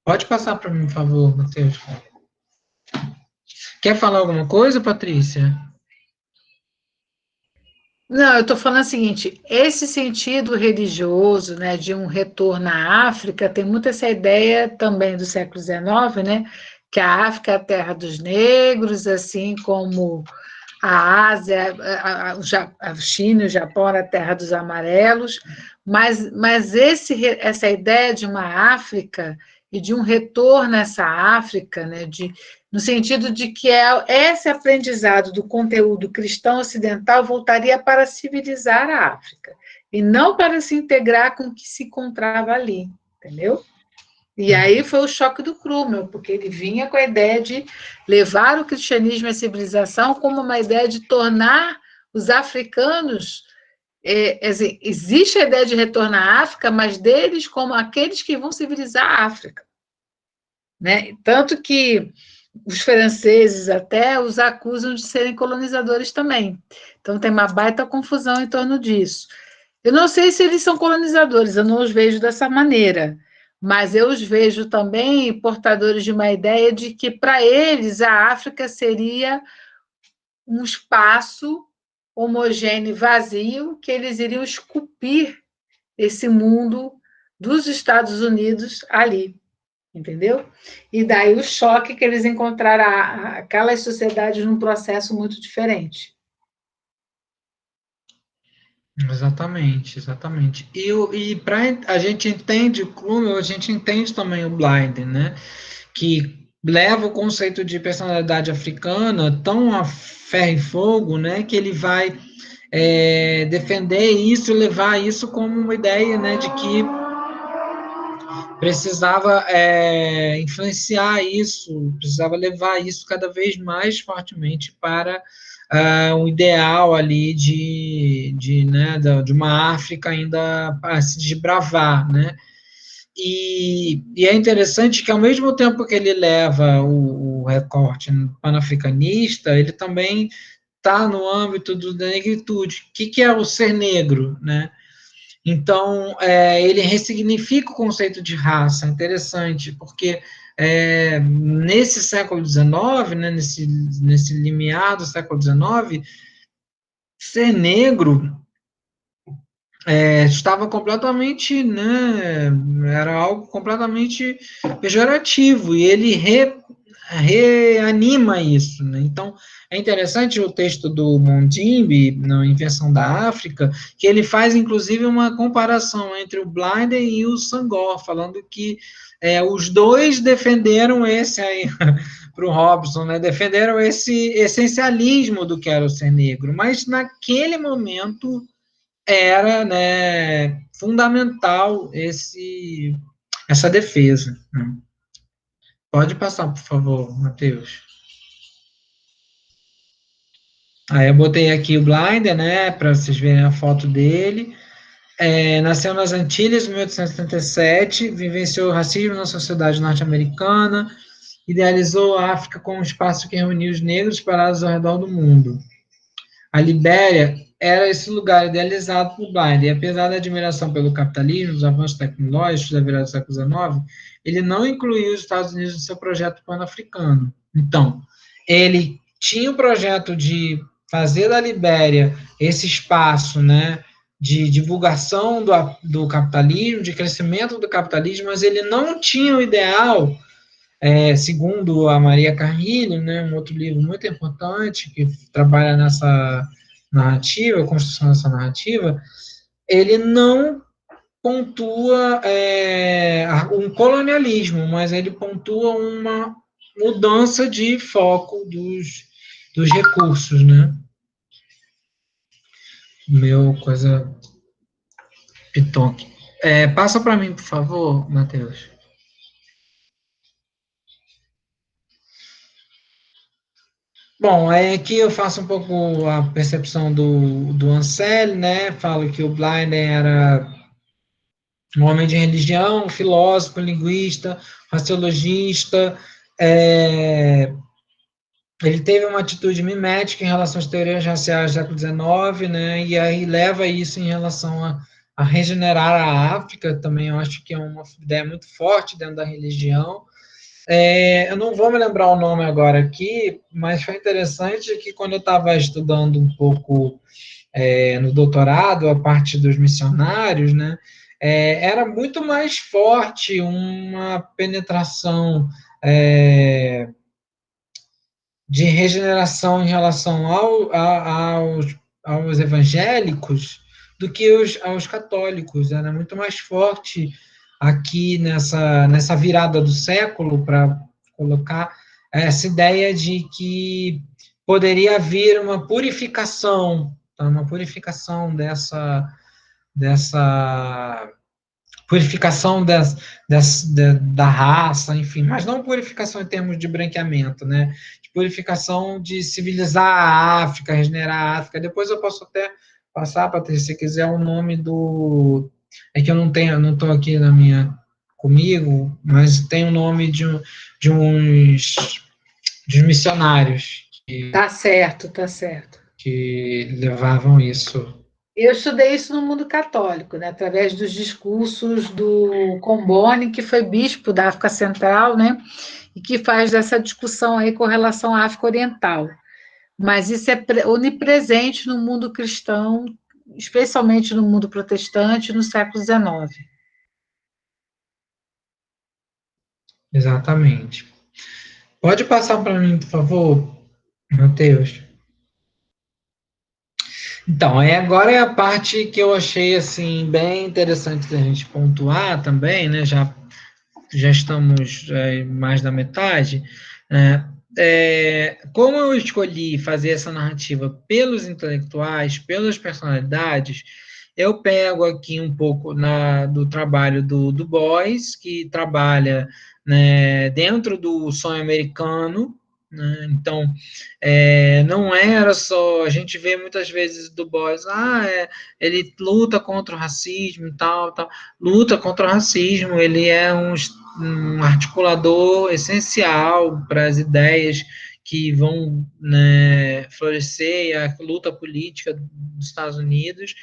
Pode passar para mim, por favor, Matheus. Quer falar alguma coisa, Patrícia? Não, eu estou falando o seguinte, esse sentido religioso, né, de um retorno à África, tem muito essa ideia também do século XIX, né, que a África é a terra dos negros, assim como a Ásia, a China e o Japão era a terra dos amarelos, mas essa ideia de uma África e de um retorno a essa África, né, no sentido de que esse aprendizado do conteúdo cristão ocidental voltaria para civilizar a África, e não para se integrar com o que se encontrava ali, entendeu? E aí foi o choque do Cromwell, porque ele vinha com a ideia de levar o cristianismo e a civilização como uma ideia de tornar os africanos... assim, existe a ideia de retorno à África, mas deles como aqueles que vão civilizar a África. Né? Tanto que os franceses até os acusam de serem colonizadores também. Então tem uma baita confusão em torno disso. Eu não sei se eles são colonizadores, eu não os vejo dessa maneira, mas eu os vejo também portadores de uma ideia de que, para eles, a África seria um espaço homogêneo e vazio que eles iriam esculpir esse mundo dos Estados Unidos ali, entendeu? E daí o choque que eles encontraram aquelas sociedades num processo muito diferente. Exatamente, exatamente. E a gente entende, como a gente entende também o Blind, né? Que leva o conceito de personalidade africana tão a ferro e fogo, né? Que ele vai defender isso, levar isso como uma ideia, né? De que precisava influenciar isso, precisava levar isso cada vez mais fortemente para um ideal ali né, de uma África ainda a se desbravar, né? E é interessante que, ao mesmo tempo que ele leva o recorte panafricanista, ele também está no âmbito da negritude. O que é o ser negro, né? Então, ele ressignifica o conceito de raça, interessante, porque nesse século XIX, né, nesse limiar do século XIX, ser negro estava completamente, né, era algo completamente pejorativo, e ele reanima isso, né? Então, é interessante o texto do Mondimbi, na Invenção da África, que ele faz, inclusive, uma comparação entre o Blinder e o Senghor, falando que os dois defenderam esse aí, para o Robson, né, defenderam esse essencialismo do que era o ser negro, mas naquele momento era, né, fundamental essa defesa, né? Pode passar, por favor, Matheus. Aí eu botei aqui o Blinder, né, para vocês verem a foto dele. Nasceu nas Antilhas em 1877, vivenciou o racismo na sociedade norte-americana, idealizou a África como um espaço que reunia os negros espalhados ao redor do mundo. A Libéria era esse lugar idealizado por Blinder, e apesar da admiração pelo capitalismo, dos avanços tecnológicos da virada do século XIX, ele não incluiu os Estados Unidos no seu projeto pan-africano. Então, ele tinha o projeto de fazer da Libéria esse espaço, né, de divulgação do capitalismo, de crescimento do capitalismo, mas ele não tinha o ideal, segundo a Maria Carrilho, né, um outro livro muito importante que trabalha nessa narrativa, construção dessa narrativa, ele não pontua um colonialismo, mas ele pontua uma mudança de foco dos recursos, né? Meu coisa pitoque. Passa para mim, por favor, Matheus. Bom, aqui eu faço um pouco a percepção do Ansel, né? Falo que o Blinder era um homem de religião, filósofo, linguista, raciologista. Ele teve uma atitude mimética em relação às teorias raciais do século XIX, né? E aí leva isso em relação a regenerar a África, também eu acho que é uma ideia muito forte dentro da religião. Eu não vou me lembrar o nome agora aqui, mas foi interessante que quando eu estava estudando um pouco no doutorado, a parte dos missionários, né, era muito mais forte uma penetração de regeneração em relação aos evangélicos do que aos católicos. Era muito mais forte aqui nessa virada do século, para colocar essa ideia de que poderia haver uma purificação, tá? Uma purificação dessa purificação da raça, enfim, mas não purificação em termos de branqueamento, né? De purificação de civilizar a África, regenerar a África. Depois eu posso até passar, Patrícia, se quiser, o nome do... É que eu não estou aqui comigo, mas tem o nome de uns missionários Tá certo, tá certo. que levavam isso. Eu estudei isso no mundo católico, né, através dos discursos do Comboni, que foi bispo da África Central, né, e que faz essa discussão aí com relação à África Oriental. Mas isso é onipresente no mundo cristão especialmente no mundo protestante, no século XIX. Exatamente. Pode passar para mim, por favor, Matheus? Então, agora é a parte que eu achei assim bem interessante da gente pontuar também, né? Já estamos mais da metade, né? Como eu escolhi fazer essa narrativa pelos intelectuais, pelas personalidades, eu pego aqui um pouco do trabalho do Du Bois, que trabalha, né, dentro do sonho americano, né? Então, não era só, a gente vê muitas vezes Du Bois, ele luta contra o racismo e tal, tal, luta contra o racismo, ele é um articulador essencial para as ideias que vão, né, florescer a luta política dos Estados Unidos,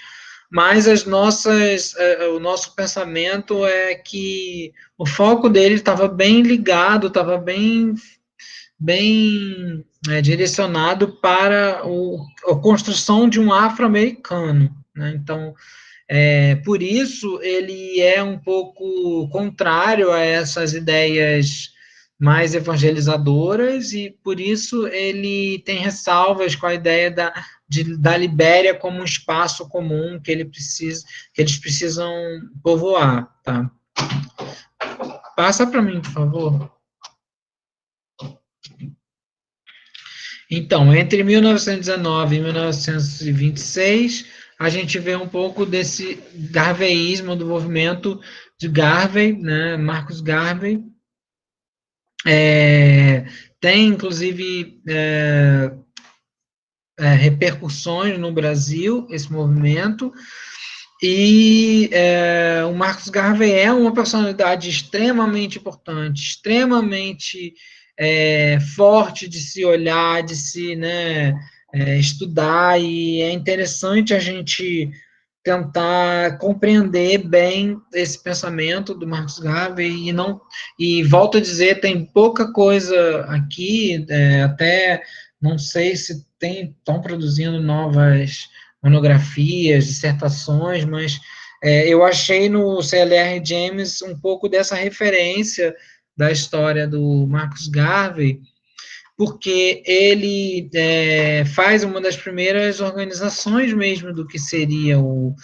mas o nosso pensamento é que o foco dele estava bem ligado, estava bem direcionado para a construção de um afro-americano, né? Então, por isso, ele é um pouco contrário a essas ideias mais evangelizadoras, e por isso ele tem ressalvas com a ideia da Libéria como um espaço comum que eles precisam povoar, tá? Passa para mim, por favor. Então, entre 1919 e 1926, a gente vê um pouco desse garveyismo do movimento de Garvey, né, Marcus Garvey. Tem, inclusive, repercussões no Brasil, esse movimento, e o Marcus Garvey é uma personalidade extremamente importante, extremamente forte de se olhar, de se, né, estudar, e é interessante a gente tentar compreender bem esse pensamento do Marcus Garvey, e volto a dizer, tem pouca coisa aqui, até não sei se estão produzindo novas monografias, dissertações, mas eu achei no CLR James um pouco dessa referência da história do Marcus Garvey, porque ele faz uma das primeiras organizações mesmo do que seria o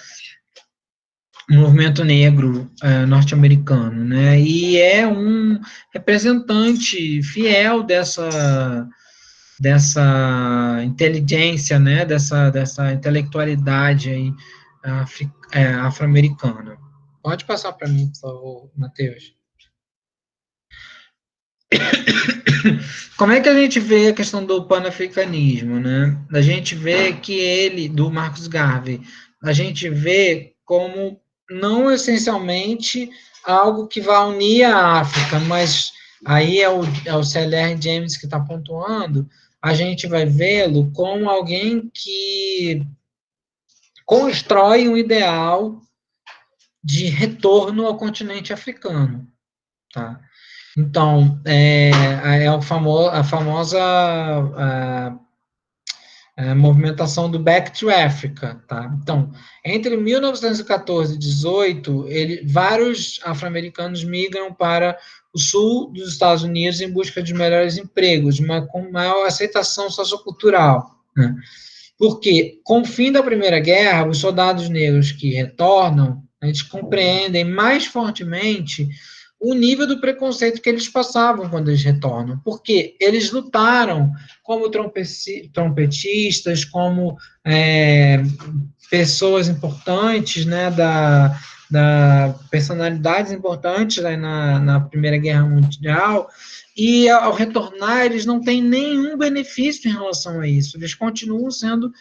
movimento negro norte-americano, né? E é um representante fiel dessa inteligência, né? Dessa intelectualidade aí, afro-americana. Pode passar para mim, por favor, Matheus. Como é que a gente vê a questão do panafricanismo, né? A gente vê que do Marcus Garvey, a gente vê como não essencialmente algo que vai unir a África, mas aí é o CLR James que está pontuando, a gente vai vê-lo como alguém que constrói um ideal de retorno ao continente africano, tá? Então, a famosa movimentação do Back to Africa, tá? Então, entre 1914 e 18, vários afro-americanos migram para o sul dos Estados Unidos em busca de melhores empregos, mas com maior aceitação sociocultural, né? Porque, com o fim da Primeira Guerra, os soldados negros que retornam, eles compreendem mais fortemente o nível do preconceito que eles passavam quando eles retornam, porque eles lutaram como trompetistas, como pessoas importantes, né, personalidades importantes, né, na Primeira Guerra Mundial, e ao retornar eles não têm nenhum benefício em relação a isso, eles continuam sendo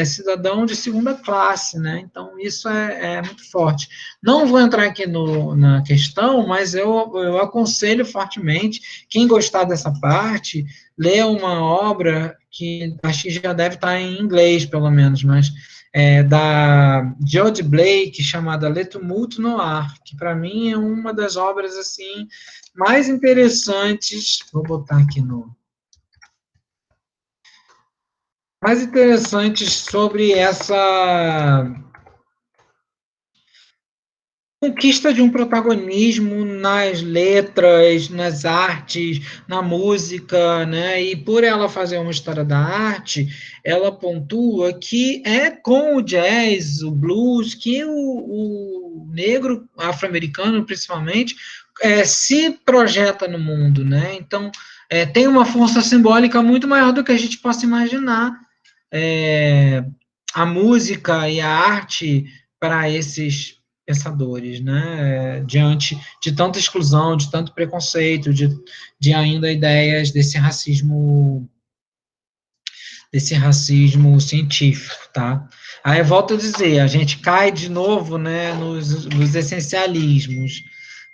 cidadão de segunda classe, né? Então isso é muito forte. Não vou entrar aqui na questão, mas eu aconselho fortemente, quem gostar dessa parte, ler uma obra que acho que já deve estar em inglês, pelo menos, mas da George Blake, chamada Le Tumulto Noir, que para mim é uma das obras assim mais interessantes. Vou botar aqui mais interessantes sobre essa conquista de um protagonismo nas letras, nas artes, na música, né? E por ela fazer uma história da arte, ela pontua que é com o jazz, o blues, que o negro afro-americano, principalmente, se projeta no mundo, né? Então, tem uma força simbólica muito maior do que a gente possa imaginar. A música e a arte para esses pensadores, né? Diante de tanta exclusão, de tanto preconceito, de ainda ideias desse racismo científico, tá? Aí eu volto a dizer, a gente cai de novo, né, nos essencialismos,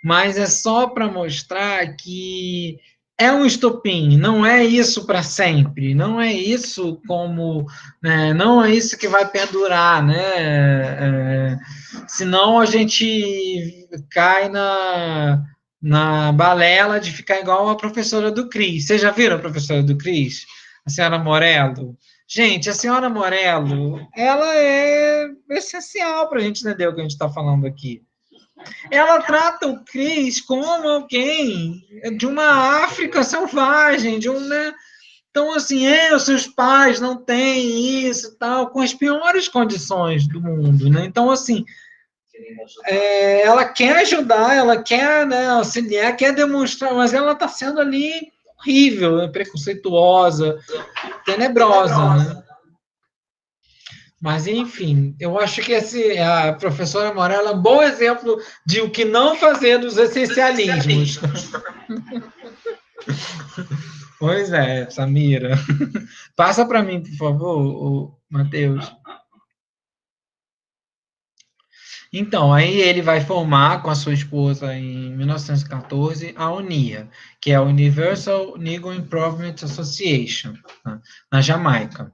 mas é só para mostrar que é um estopim, não é isso para sempre, não é isso como, né, não é isso que vai perdurar, né? Senão a gente cai na balela de ficar igual a professora do Cris. Vocês já viram a professora do Cris? A senhora Morello? Gente, a senhora Morello, ela é essencial para a gente entender o que a gente está falando aqui. Ela trata o Cris como alguém de uma África selvagem, de um, né? Então, assim, os seus pais não têm isso e tal, com as piores condições do mundo, né? Então, assim, ela quer ajudar, ela quer, né, auxiliar, quer demonstrar, mas ela está sendo ali horrível, né, preconceituosa, tenebrosa, né? Mas, enfim, eu acho que a professora Morella é um bom exemplo de o que não fazer dos essencialismos. Pois é, Samira. Passa para mim, por favor, Matheus. Então, aí ele vai formar com a sua esposa em 1914 a UNIA, que é a Universal Negro Improvement Association, na Jamaica.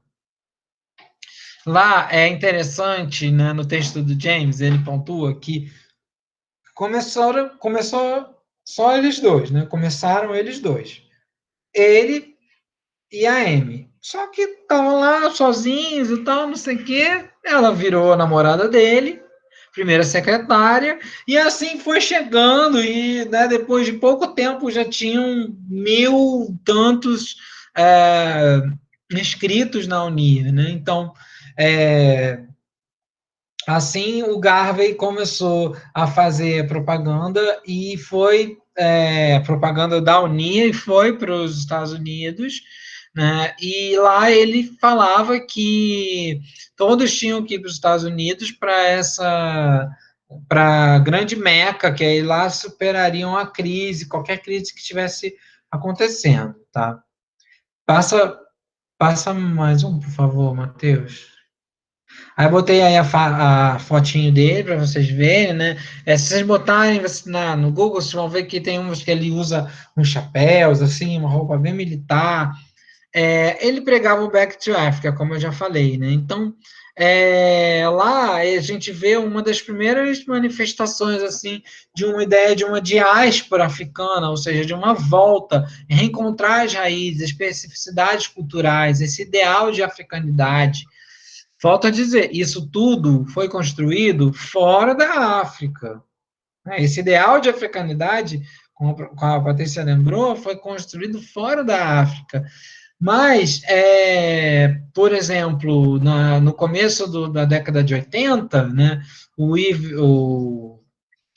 Lá é interessante, né, no texto do James, ele pontua que começou só eles dois, né? Começaram eles dois. Ele e a Amy. Só que estavam lá sozinhos e tal, não sei o quê. Ela virou a namorada dele, primeira secretária, e assim foi chegando, e né, depois de pouco tempo já tinham 1000 tantos inscritos na Unir, né? Então, assim o Garvey começou a fazer propaganda e foi propaganda da Unir e foi para os Estados Unidos, né? E lá ele falava que todos tinham que ir para os Estados Unidos para a grande Meca, que aí lá superariam a crise, qualquer crise que estivesse acontecendo, tá? Passa mais um, por favor, Matheus. Aí eu botei aí a fotinho dele para vocês verem, né? Se vocês botarem no Google, vocês vão ver que tem uns que ele usa uns chapéus, assim, uma roupa bem militar. Ele pregava o Back to Africa, como eu já falei, né? Então, lá a gente vê uma das primeiras manifestações, assim, de uma ideia de uma diáspora africana, ou seja, de uma volta, reencontrar as raízes, especificidades culturais, esse ideal de africanidade. Volto a dizer, isso tudo foi construído fora da África. Esse ideal de africanidade, como a Patrícia lembrou, foi construído fora da África. Mas, por exemplo, no começo da década de 80, né, o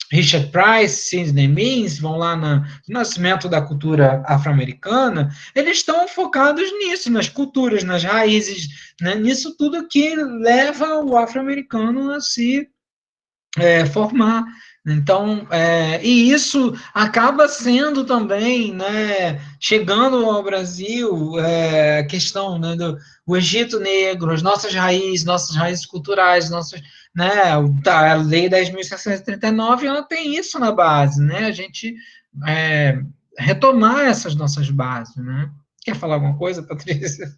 Richard Price, Sidney Means, vão lá no nascimento da cultura afro-americana, eles estão focados nisso, nas culturas, nas raízes, né, nisso tudo que leva o afro-americano a se formar. Então, e isso acaba sendo também, né, chegando ao Brasil, a questão, né, o Egito Negro, as nossas raízes culturais, né, a Lei 10.639, ela tem isso na base, né, a gente retomar essas nossas bases, né. Quer falar alguma coisa, Patrícia?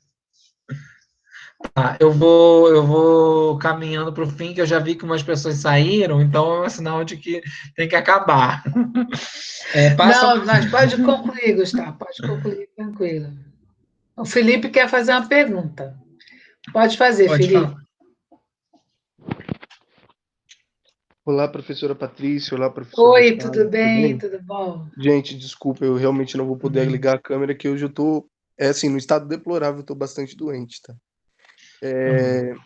Eu vou caminhando para o fim, que eu já vi que umas pessoas saíram, então é um sinal de que tem que acabar. Não, mas pode concluir, Gustavo, pode concluir, tranquilo. O Felipe quer fazer uma pergunta. Pode fazer, Pode Felipe. falar. Olá, professora Patrícia. Olá, professor Oi, Gustavo. tudo Tudo bem? bem? Tudo bom? Gente, desculpa, eu realmente não vou poder ligar a câmera, que hoje eu tô, assim, no estado deplorável, eu tô bastante doente, tá? Hum.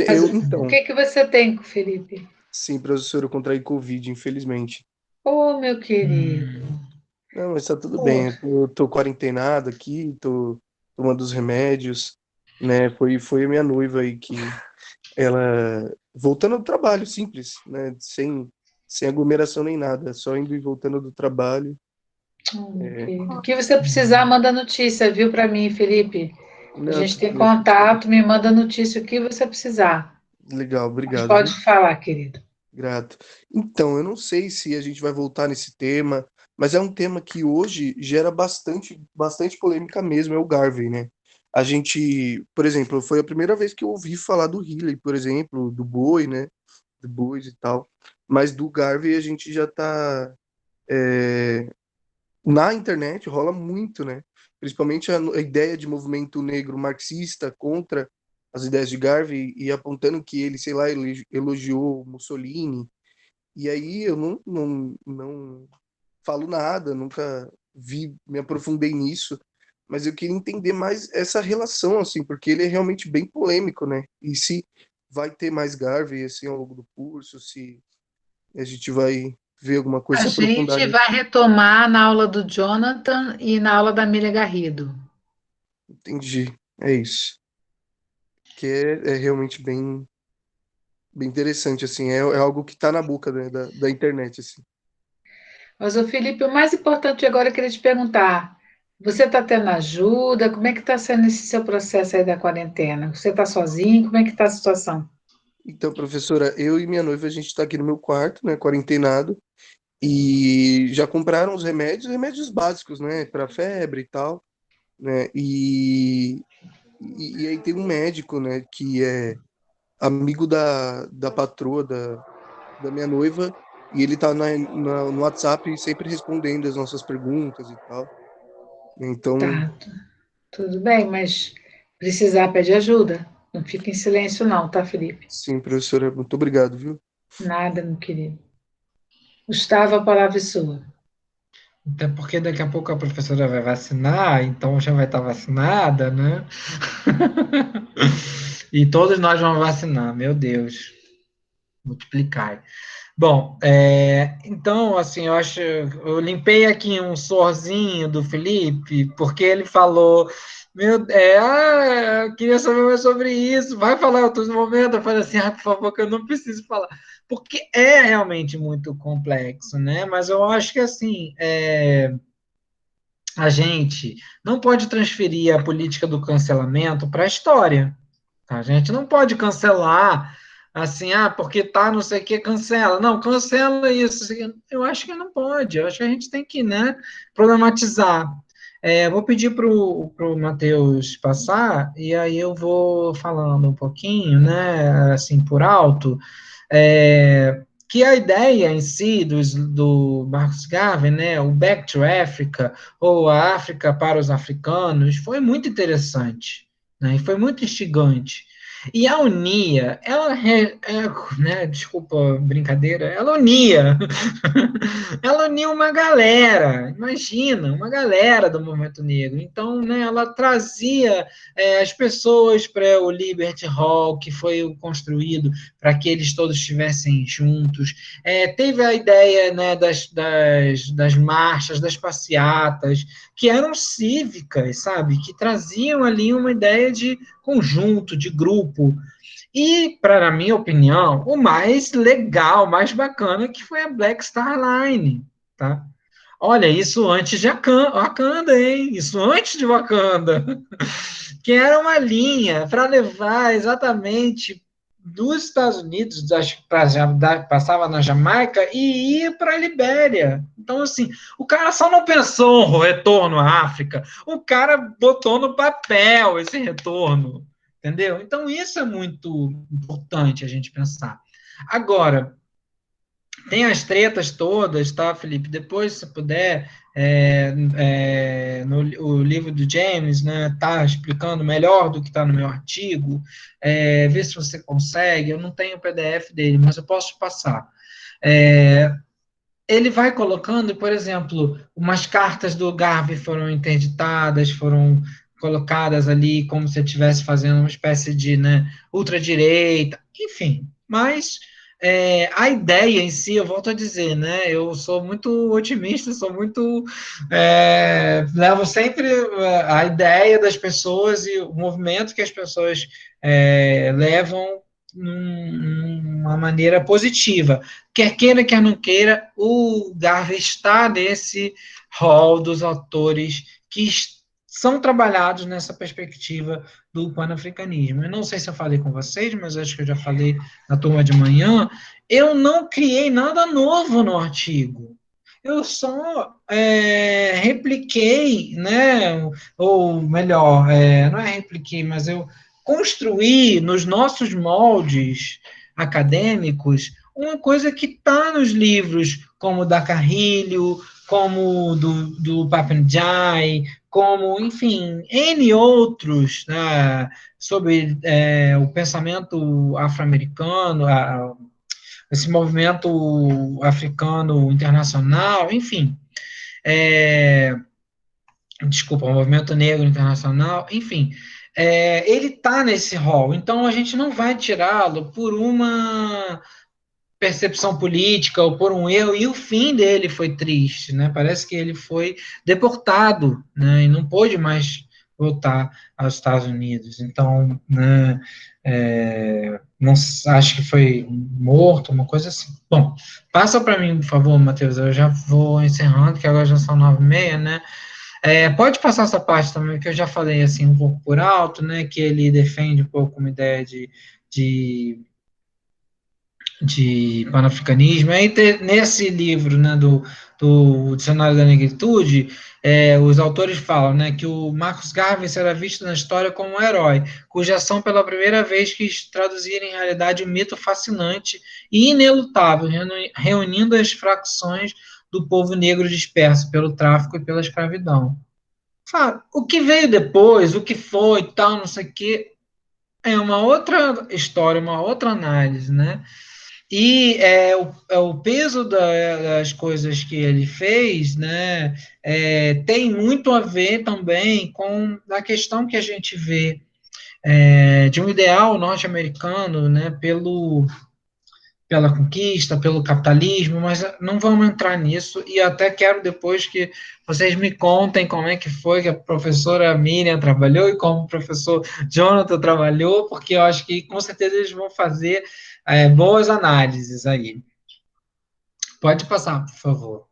Mas o Então, que que você tem, Felipe? sim, professor, eu contraí Covid, infelizmente. Oh, meu querido. Hum. Não, mas tá tudo bem, Poxa, eu tô quarentenado aqui, tô tomando os remédios, né? Foi a minha noiva aí que ela, voltando do trabalho, simples, né? Sem aglomeração nem nada, só indo e voltando do trabalho. oh, meu É, querido. O que você precisar, manda notícia, viu, para mim, Felipe. A não, gente tem não, contato, me manda notícia o que você precisar. legal, Mas obrigado, pode viu? falar, querido. Grato. Então, eu não sei se a gente vai voltar nesse tema, mas é um tema que hoje gera bastante polêmica mesmo, é o Garvey, né? A gente, por exemplo, foi a primeira vez que eu ouvi falar do Healy, por exemplo, do Boi, né? Do Bois e tal. Mas do Garvey a gente já tá. Na internet rola muito, né? Principalmente a ideia de movimento negro marxista contra as ideias de Garvey e apontando que ele, sei lá, elogiou Mussolini. E aí eu não falo nada, nunca me aprofundei nisso, mas eu queria entender mais essa relação, assim, porque ele é realmente bem polêmico, né? E se vai ter mais Garvey, assim, ao longo do curso, se a gente vai ver alguma coisa, A se aprofundar gente nisso. vai retomar na aula do Jonathan e na aula da Miriam Garrido. Entendi. É isso. Que é realmente bem interessante, assim, é algo que tá na boca, né, da internet, assim. Mas, o Felipe, o mais importante agora eu queria te perguntar: você está tendo ajuda? Como é que está sendo esse seu processo aí da quarentena? Você está sozinho? Como é que está a situação? Então, professora, eu e minha noiva, a gente tá aqui no meu quarto, né, quarentenado, e já compraram os remédios básicos, né, para febre e tal, né, e aí tem um médico, né, que é amigo da patroa da minha noiva, e ele tá no WhatsApp sempre respondendo as nossas perguntas e tal. Então, Tá, tudo bem, mas precisar pede ajuda. Não fica em silêncio, não, tá, Felipe? sim, professora, muito obrigado, viu? Nada, meu querido. Gustavo, a palavra é sua. Até porque daqui a pouco a professora vai vacinar, então já vai estar vacinada, né? E todos nós vamos vacinar, meu Deus, multiplicar. Bom, então, assim, eu limpei aqui um sorzinho do Felipe, porque ele falou, eu queria saber mais sobre isso, vai falar em outros momentos, eu falei assim, por favor, que eu não preciso falar, porque é realmente muito complexo, né, mas eu acho que, assim, a gente não pode transferir a política do cancelamento para a história, tá? A gente não pode cancelar assim, porque tá não sei o que, cancela. Não, cancela isso. Eu acho que não pode. Eu acho que a gente tem que, né, problematizar. Vou pedir para o Matheus passar, e aí eu vou falando um pouquinho, né, assim, por alto, que a ideia em si do Marcus Garvey, né, o Back to Africa, ou a África para os africanos, foi muito interessante, né, e foi muito instigante. E a unia, né, desculpa, brincadeira, ela unia, ela unia uma galera, imagina, uma galera do movimento negro. Então, né, ela trazia as pessoas para o Liberty Hall, que foi construído para que eles todos estivessem juntos. Teve a ideia, né, das marchas, das passeatas, que eram cívicas, sabe? Que traziam ali uma ideia de conjunto, de grupo. E, para a minha opinião, o mais legal, o mais bacana, que foi a Black Star Line, tá? Olha, isso antes de Wakanda, hein? Isso antes de Wakanda. Que era uma linha para levar exatamente dos Estados Unidos, passava na Jamaica e ia para a Libéria. Então, assim, o cara só não pensou no retorno à África, o cara botou no papel esse retorno, entendeu? Então, isso é muito importante a gente pensar. Agora, Tem as tretas todas, tá, Felipe? Depois, se puder, no o livro do James, né, tá explicando melhor do que está no meu artigo, vê se você consegue. Eu não tenho o PDF dele, mas eu posso te passar. Ele vai colocando, por exemplo, umas cartas do Garvey foram interditadas, foram colocadas ali como se eu estivesse fazendo uma espécie de, né, ultradireita, enfim. Mas a ideia em si, eu volto a dizer, né, eu sou muito otimista, sou muito levo sempre a ideia das pessoas e o movimento que as pessoas levam uma maneira positiva. Quer queira, quer não queira, o Garvey está nesse rol dos autores que são trabalhados nessa perspectiva do panafricanismo. Eu não sei se eu falei com vocês, mas acho que eu já falei na turma de manhã. Eu não criei nada novo no artigo. Eu só repliquei, né? Ou melhor, não é repliquei, mas eu construí nos nossos moldes acadêmicos uma coisa que está nos livros, como o da Carrilho, como do Papanjai, como, enfim, N outros, né, sobre o pensamento afro-americano, esse movimento africano internacional, enfim, desculpa, o movimento negro internacional, enfim, ele está nesse rol, então a gente não vai tirá-lo por uma percepção política ou por um erro, e o fim dele foi triste, né? Parece que ele foi deportado, né? E não pôde mais voltar aos Estados Unidos. Então, né, não acho que foi morto, uma coisa assim. Bom, passa para mim, por favor, Matheus. Eu já vou encerrando, que agora já são 9h30, né? Pode passar essa parte também, que eu já falei assim um pouco por alto, né? Que ele defende um pouco uma ideia de panafricanismo. Aí, nesse livro, né, do Dicionário da Negritude, os autores falam, né, que o Marcus Garvey será visto na história como um herói, cuja ação pela primeira vez quis traduzir em realidade um mito fascinante e inelutável, reunindo as fracções do povo negro disperso pelo tráfico e pela escravidão. Sabe, o que veio depois, o que foi, tal, não sei o quê, é uma outra história, uma outra análise, né? E o peso das coisas que ele fez, né, tem muito a ver também com a questão que a gente vê de um ideal norte-americano, né, pela conquista, pelo capitalismo, mas não vamos entrar nisso, e até quero depois que vocês me contem como é que foi que a professora Miriam trabalhou e como o professor Jonathan trabalhou, porque eu acho que com certeza eles vão fazer boas análises aí. Pode passar, por favor.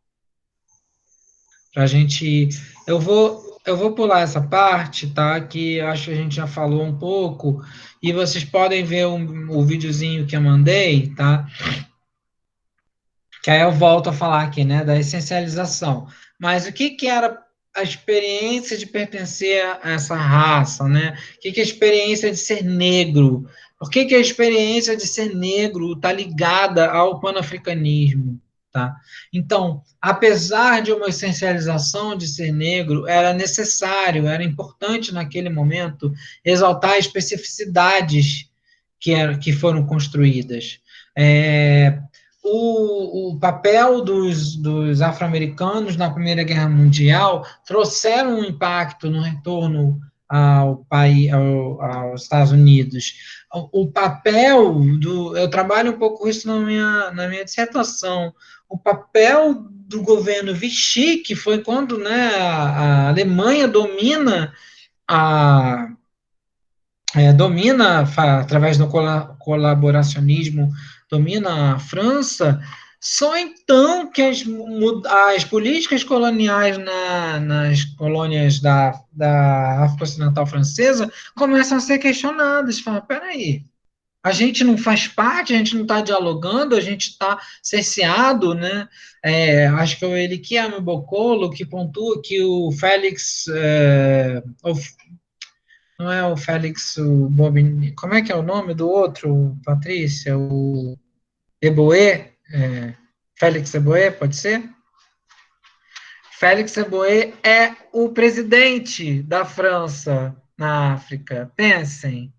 Para a gente. Eu vou pular essa parte, tá? Que eu acho que a gente já falou um pouco, e vocês podem ver o videozinho que eu mandei, tá? Que aí eu volto a falar aqui, né, da essencialização. Mas o que era a experiência de pertencer a essa raça, né? O que é a experiência de ser negro? Por que a experiência de ser negro está ligada ao panafricanismo? Tá? Então, apesar de uma essencialização de ser negro, era necessário, era importante naquele momento exaltar especificidades que foram construídas. O papel dos afro-americanos na Primeira Guerra Mundial trouxeram um impacto no retorno aos Estados Unidos. O papel eu trabalho um pouco isso na minha dissertação, o papel do governo Vichy, que foi quando, né, a Alemanha domina através do colaboracionismo, domina a França, só então que as políticas coloniais nas colônias da África Ocidental Francesa começam a ser questionadas. Fala, peraí, a gente não faz parte, a gente não está dialogando, a gente está cerceado, né? Acho que é o Eliquiano Bocolo que pontua que o Félix, não é o Félix, o Bobin, como é que é o nome do outro, Patrícia? O Eboé? Félix Eboé, pode ser? Félix Eboé é o presidente da França na África. Pensem,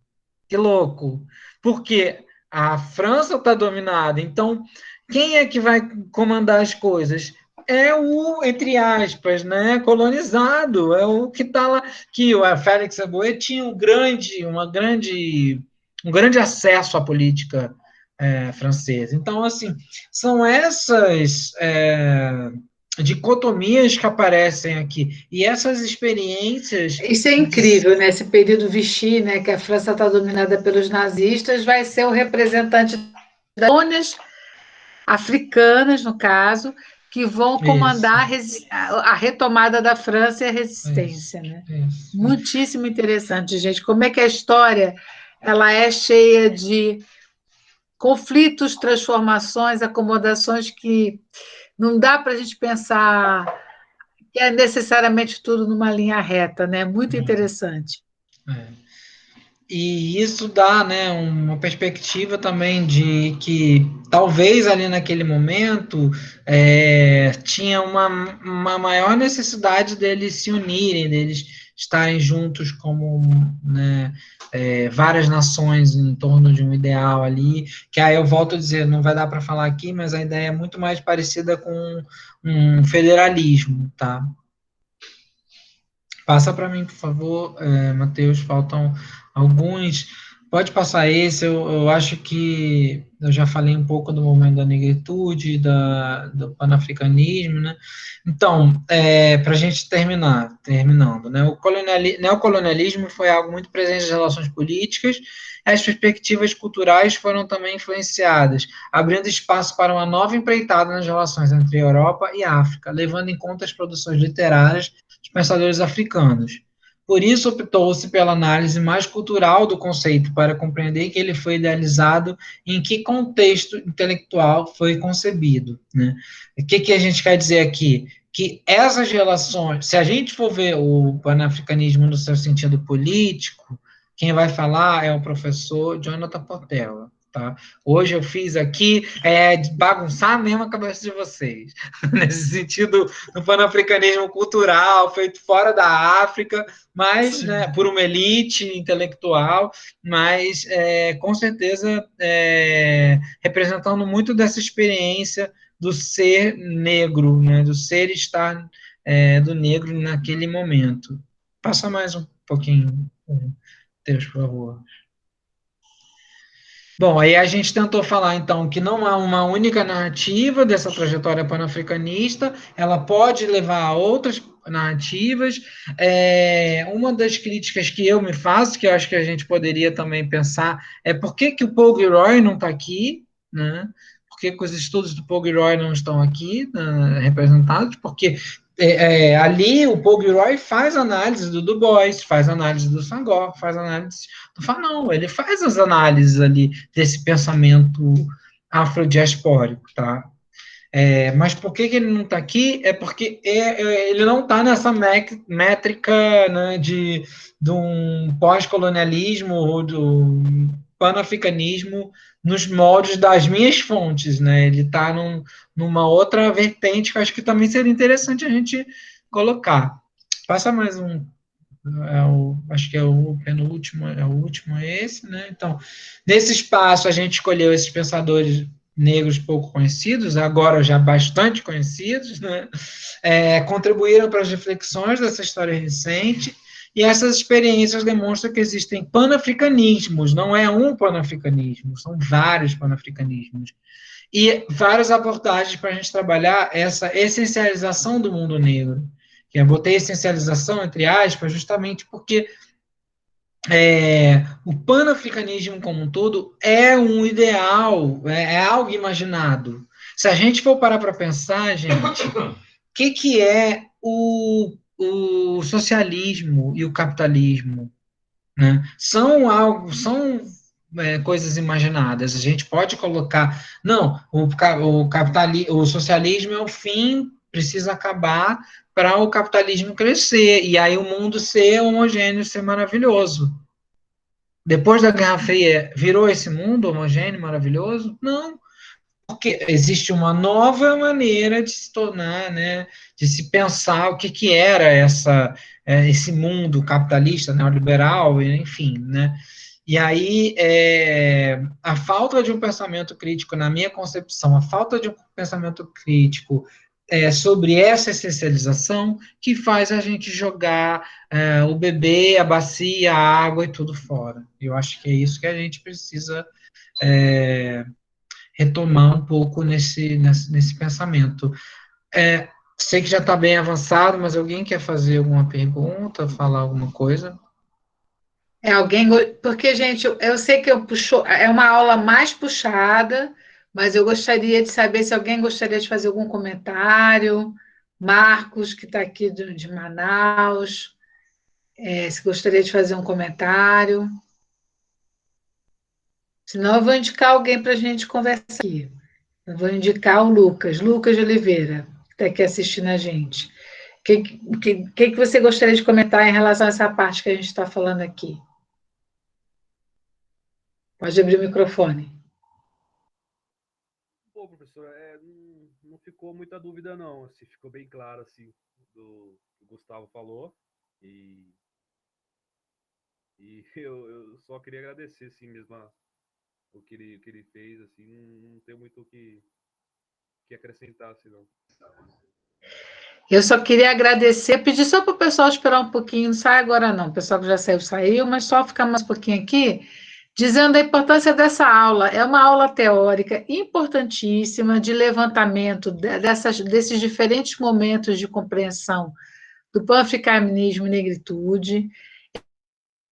que louco. Porque a França está dominada, então quem é que vai comandar as coisas? É o, entre aspas, né, colonizado, é o que está lá, que o Félix Eboé tinha um grande acesso à política francesa. Então, assim, são essas dicotomias que aparecem aqui, e essas experiências... Isso é incrível, né? Esse período Vichy, né, que a França está dominada pelos nazistas, vai ser o representante das colônias africanas, no caso, que vão comandar a retomada da França e a resistência, né? Muitíssimo interessante, gente. Como é que a história ela é cheia de conflitos, transformações, acomodações que não dá para a gente pensar que é necessariamente tudo numa linha reta, né? Muito interessante. E isso dá, né, uma perspectiva também de que talvez ali naquele momento tinha uma maior necessidade deles se unirem, deles estarem juntos como, né, várias nações em torno de um ideal ali, que aí eu volto a dizer, não vai dar para falar aqui, mas a ideia é muito mais parecida com um federalismo, tá? Passa para mim, por favor, Matheus, faltam alguns. Pode passar esse, eu acho que eu já falei um pouco do momento da negritude, do panafricanismo, né? Então, para a gente terminando, né? O neocolonialismo foi algo muito presente nas relações políticas, as perspectivas culturais foram também influenciadas, abrindo espaço para uma nova empreitada nas relações entre a Europa e a África, levando em conta as produções literárias de pensadores africanos. Por isso, optou-se pela análise mais cultural do conceito, para compreender que ele foi idealizado e em que contexto intelectual foi concebido. Né? O que a gente quer dizer aqui? Que essas relações, se a gente for ver o panafricanismo no seu sentido político, quem vai falar é o professor Jonathan Portela. Tá? Hoje eu fiz aqui bagunçar mesmo a cabeça de vocês, nesse sentido do panafricanismo cultural, feito fora da África, mas por uma elite intelectual, mas com certeza representando muito dessa experiência do ser negro, né, do ser estar do negro naquele momento. Passa mais um pouquinho, Deus, por favor. Bom, aí a gente tentou falar, então, que não há uma única narrativa dessa trajetória panafricanista, ela pode levar a outras narrativas. Uma das críticas que eu me faço, que eu acho que a gente poderia também pensar, é por que o Paul Gilroy não está aqui, né? Por que os estudos do Paul Gilroy não estão aqui representados? Porque ali o Paul Gilroy faz análise do Du Bois, faz análise do Senghor, faz análise do Fanon, ele faz as análises ali desse pensamento afrodiaspórico, tá? Mas por que ele não está aqui? É porque ele não está nessa métrica, né, de um pós-colonialismo ou do panafricanismo nos moldes das minhas fontes, né? Ele está numa outra vertente que eu acho que também seria interessante a gente colocar. Passa mais um. Acho que é o penúltimo, o último é esse, né? Então, nesse espaço a gente escolheu esses pensadores negros pouco conhecidos, agora já bastante conhecidos, né? Contribuíram para as reflexões dessa história recente, e essas experiências demonstram que existem panafricanismos, não é um panafricanismo, são vários panafricanismos, e várias abordagens para a gente trabalhar essa essencialização do mundo negro, que eu botei essencialização entre aspas, justamente porque o panafricanismo como um todo é um ideal, é algo imaginado. Se a gente for parar para pensar, gente, o que é o socialismo e o capitalismo? Né? São coisas imaginadas. A gente pode colocar, não, o socialismo é o fim, precisa acabar para o capitalismo crescer, e aí o mundo ser homogêneo, ser maravilhoso. Depois da Guerra Fria, virou esse mundo homogêneo, maravilhoso? Não. porque existe uma nova maneira de se tornar, né, de se pensar o que era esse mundo capitalista, neoliberal, enfim, né? E aí, a falta de um pensamento crítico, na minha concepção, a falta de um pensamento crítico sobre essa essencialização que faz a gente jogar o bebê, a bacia, a água e tudo fora. Eu acho que é isso que a gente precisa retomar um pouco nesse pensamento. Sei que já está bem avançado, mas alguém quer fazer alguma pergunta, falar alguma coisa? Porque, gente, eu sei que é uma aula mais puxada, mas eu gostaria de saber se alguém gostaria de fazer algum comentário. Marcos, que está aqui de Manaus, se gostaria de fazer um comentário. Senão, eu vou indicar alguém para a gente conversar aqui. Eu vou indicar o Lucas de Oliveira, que está aqui assistindo a gente. O que você gostaria de comentar em relação a essa parte que a gente está falando aqui? Pode abrir o microfone. Pô, professor, não ficou muita dúvida, não. Assim, ficou bem claro, assim, do que o Gustavo falou. E eu só queria agradecer, assim, mesmo o que ele fez, assim, não tem muito o que acrescentar, assim, não. Eu só queria agradecer, pedir só para o pessoal esperar um pouquinho, não sai agora não, o pessoal que já saiu, saiu, mas só ficar mais um pouquinho aqui, dizendo a importância dessa aula. É uma aula teórica importantíssima de levantamento desses diferentes momentos de compreensão do panafricanismo e negritude.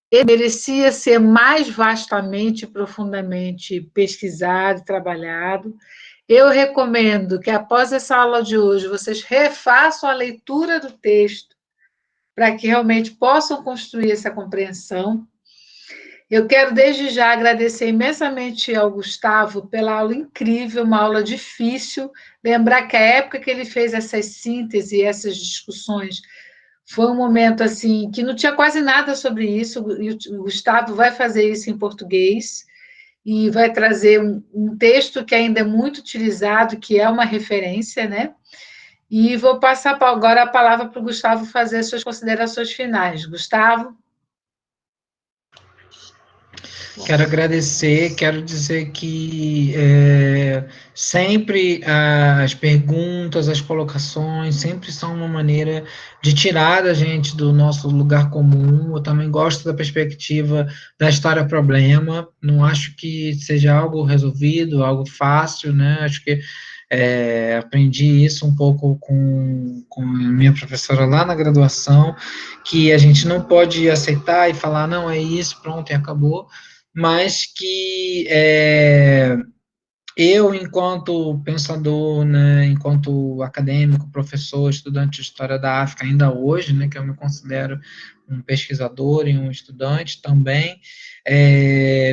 Ele merecia ser mais vastamente e profundamente pesquisado, trabalhado. Eu recomendo que, após essa aula de hoje, vocês refaçam a leitura do texto, para que realmente possam construir essa compreensão. Eu quero, desde já, agradecer imensamente ao Gustavo pela aula incrível, uma aula difícil. Lembrar que a época que ele fez essas sínteses, essas discussões, foi um momento assim que não tinha quase nada sobre isso, e o Gustavo vai fazer isso em português, e vai trazer um texto que ainda é muito utilizado, que é uma referência, né? E vou passar agora a palavra para o Gustavo fazer as suas considerações finais. Gustavo? Quero agradecer, quero dizer que sempre as perguntas, as colocações, sempre são uma maneira de tirar a gente do nosso lugar comum. Eu também gosto da perspectiva da história-problema, não acho que seja algo resolvido, algo fácil, né? Acho que aprendi isso um pouco com a minha professora lá na graduação, que a gente não pode aceitar e falar, não, é isso, pronto, e acabou, mas que eu, enquanto pensador, né, enquanto acadêmico, professor, estudante de História da África, ainda hoje, né, que eu me considero um pesquisador e um estudante também,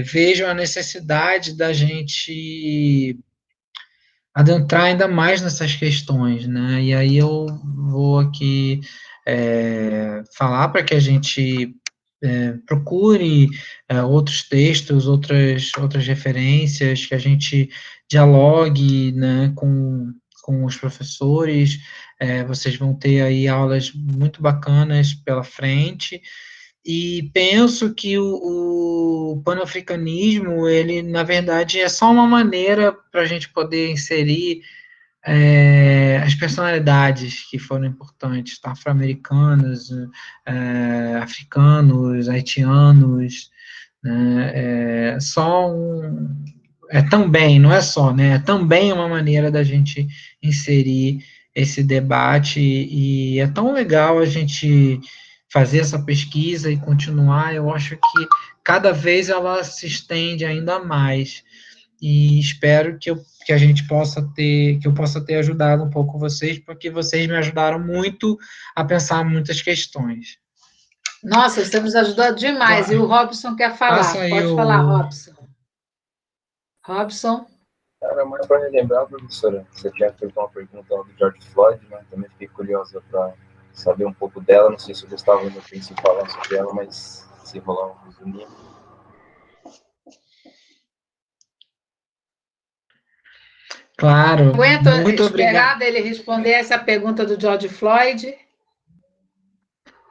vejo a necessidade da gente adentrar ainda mais nessas questões, né, e aí eu vou aqui falar para que a gente procure outros textos, outras referências, que a gente dialogue, né, com os professores. Vocês vão ter aí aulas muito bacanas pela frente, e penso que o panafricanismo, ele, na verdade, é só uma maneira para a gente poder inserir as personalidades que foram importantes, tá? Afro-americanos, africanos, haitianos, né? Também, não é só, né? É também uma maneira da gente inserir esse debate, e é tão legal a gente fazer essa pesquisa e continuar. Eu acho que cada vez ela se estende ainda mais, e espero que a gente que eu possa ter ajudado um pouco vocês, porque vocês me ajudaram muito a pensar muitas questões. Nossa, você nos ajudou demais. E o Robson quer Passa falar. aí Pode falar, Robson. Robson? Era mais para relembrar, professora, você tinha feito uma pergunta do George Floyd, né? Também fiquei curiosa para saber um pouco dela. Não sei se o Gustavo ainda pensa em falar sobre ela, mas se rolar um resuminho. Claro, Aguento muito esperar obrigado. dele responder essa pergunta do George Floyd?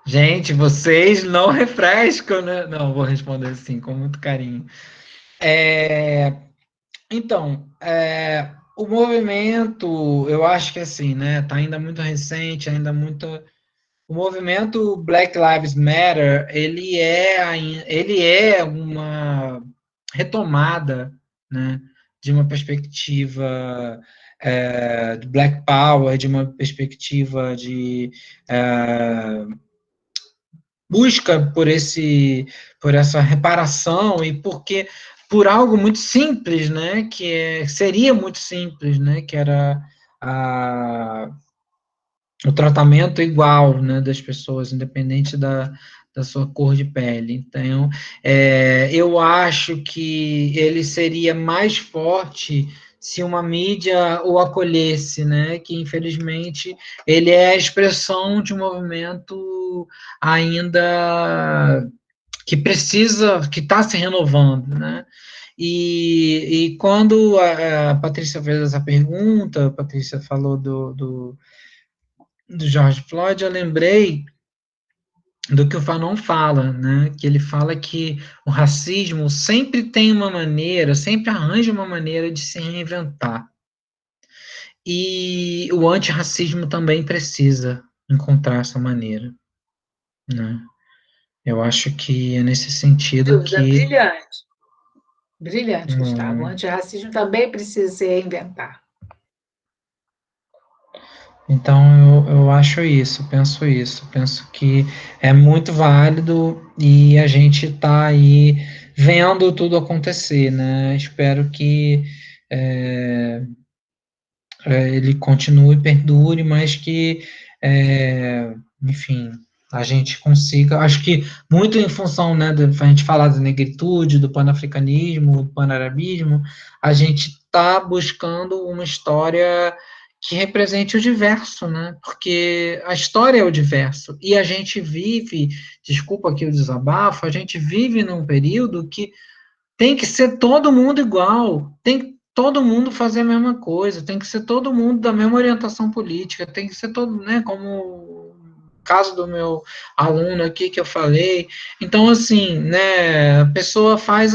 Gente, vocês não refrescam, né? Não, vou responder assim, com muito carinho. É, então, o movimento, eu acho que assim, né? Tá ainda muito recente, ainda muito. O movimento Black Lives Matter, ele é uma retomada, né, de uma perspectiva de Black Power, de uma perspectiva de busca por essa reparação e porque por algo muito simples, né, seria muito simples, né, que era a o tratamento igual, né, das pessoas, independente da sua cor de pele. Então, eu acho que ele seria mais forte se uma mídia o acolhesse, né, que infelizmente ele é a expressão de um movimento ainda que está se renovando, né? E quando a Patrícia fez essa pergunta, a Patrícia falou do George Floyd, eu lembrei do que o Fanon fala, né? Que ele fala que o racismo sempre tem uma maneira, sempre arranja uma maneira de se reinventar. E o antirracismo também precisa encontrar essa maneira, né? Eu acho que é nesse sentido Dúvida que brilhante. Brilhante, Gustavo. O antirracismo também precisa se reinventar. então eu acho isso, penso que é muito válido e a gente está aí vendo tudo acontecer, né? Espero que ele continue, perdure, mas que, enfim, a gente consiga, acho que muito em função, né, a gente falar da negritude, do panafricanismo, do panarabismo, a gente está buscando uma história que represente o diverso, né, porque a história é o diverso, e a gente vive, desculpa aqui o desabafo, a gente vive num período que tem que ser todo mundo igual, tem que todo mundo fazer a mesma coisa, tem que ser todo mundo da mesma orientação política, tem que ser todo, né, como o caso do meu aluno aqui que eu falei. Então, assim, né, a pessoa faz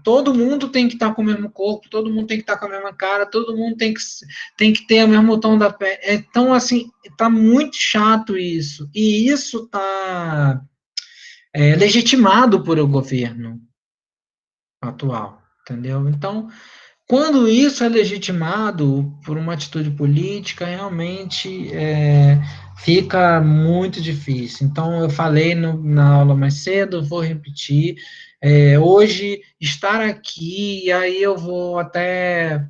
todo mundo tem que estar com o mesmo corpo, todo mundo tem que estar com a mesma cara, todo mundo tem que ter o mesmo tom da pele. Então, assim, tá muito chato isso, e isso tá legitimado por o governo atual, entendeu? Então, quando isso é legitimado por uma atitude política, realmente fica muito difícil. Então, eu falei na aula mais cedo, vou repetir. Hoje, estar aqui, e aí eu vou até.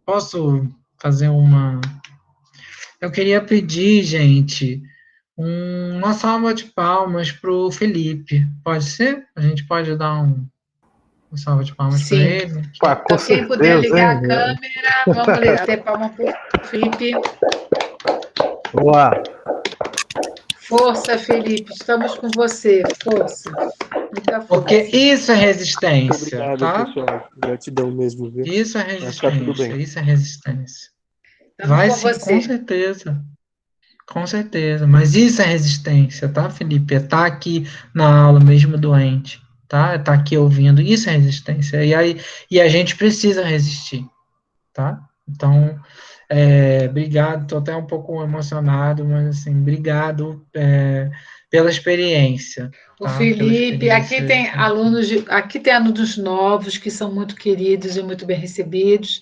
Posso fazer uma. Eu queria pedir, gente, uma salva de palmas para o Felipe. Pode ser? A gente pode dar uma salva de palmas para Sim. ele? Pá, com Então, quem puder certeza, ligar a hein? câmera, vamos bater palma para o Felipe. Vamos lá. Força, Felipe, estamos com você. Força. Muita força. Porque isso é Muito resistência, obrigado, tá? pessoal. Gratidão mesmo, viu? Isso é Vai ficar tudo resistência, bem. isso é resistência. Estamos Vai com sim, com você. certeza. Com certeza. Mas isso é resistência, tá, Felipe? É estar aqui na aula mesmo doente, tá? É estar aqui ouvindo. Isso é resistência. E a gente precisa resistir, tá? Então, obrigado. Estou até um pouco emocionado, mas assim, obrigado pela experiência, O tá? Pela Felipe, experiência. aqui tem alunos novos que são muito queridos e muito bem recebidos.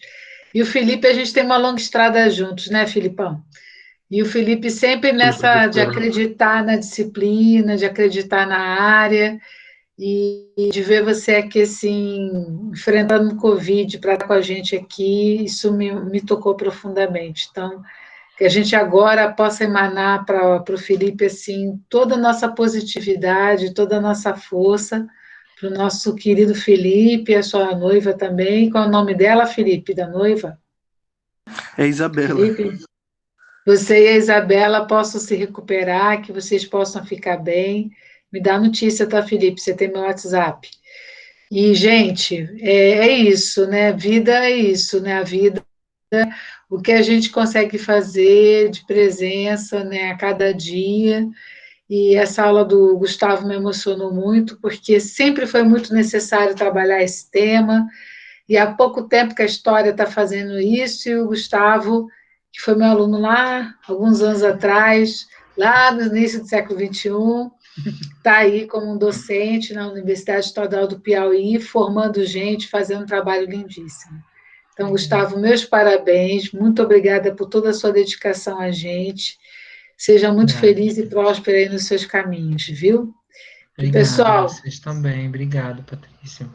E o Felipe, a gente tem uma longa estrada juntos, né, Filipão? E o Felipe sempre Sim, nessa de professora. acreditar na disciplina, de acreditar na área e de ver você aqui assim, enfrentando o Covid para estar com a gente aqui, isso me tocou profundamente. Então, que a gente agora possa emanar para o Felipe assim toda a nossa positividade, toda a nossa força, para o nosso querido Felipe, a sua noiva também. Qual é o nome dela, Felipe, da noiva? É Isabela. Felipe, você e a Isabela possam se recuperar, que vocês possam ficar bem. Me dá notícia, tá, Felipe? Você tem meu WhatsApp. E, gente, é isso, né? Vida é isso, né? A vida, o que a gente consegue fazer de presença, né, a cada dia. E essa aula do Gustavo me emocionou muito, porque sempre foi muito necessário trabalhar esse tema, e há pouco tempo que a história está fazendo isso, e o Gustavo, que foi meu aluno lá, alguns anos atrás, lá no início do século XXI, está aí como um docente na Universidade Estadual do Piauí, formando gente, fazendo um trabalho lindíssimo. Então, Gustavo, meus parabéns, muito obrigada por toda a sua dedicação a gente. Seja muito feliz e próspero aí nos seus caminhos, viu? E, Obrigado, pessoal, vocês também. Obrigado, Patrícia.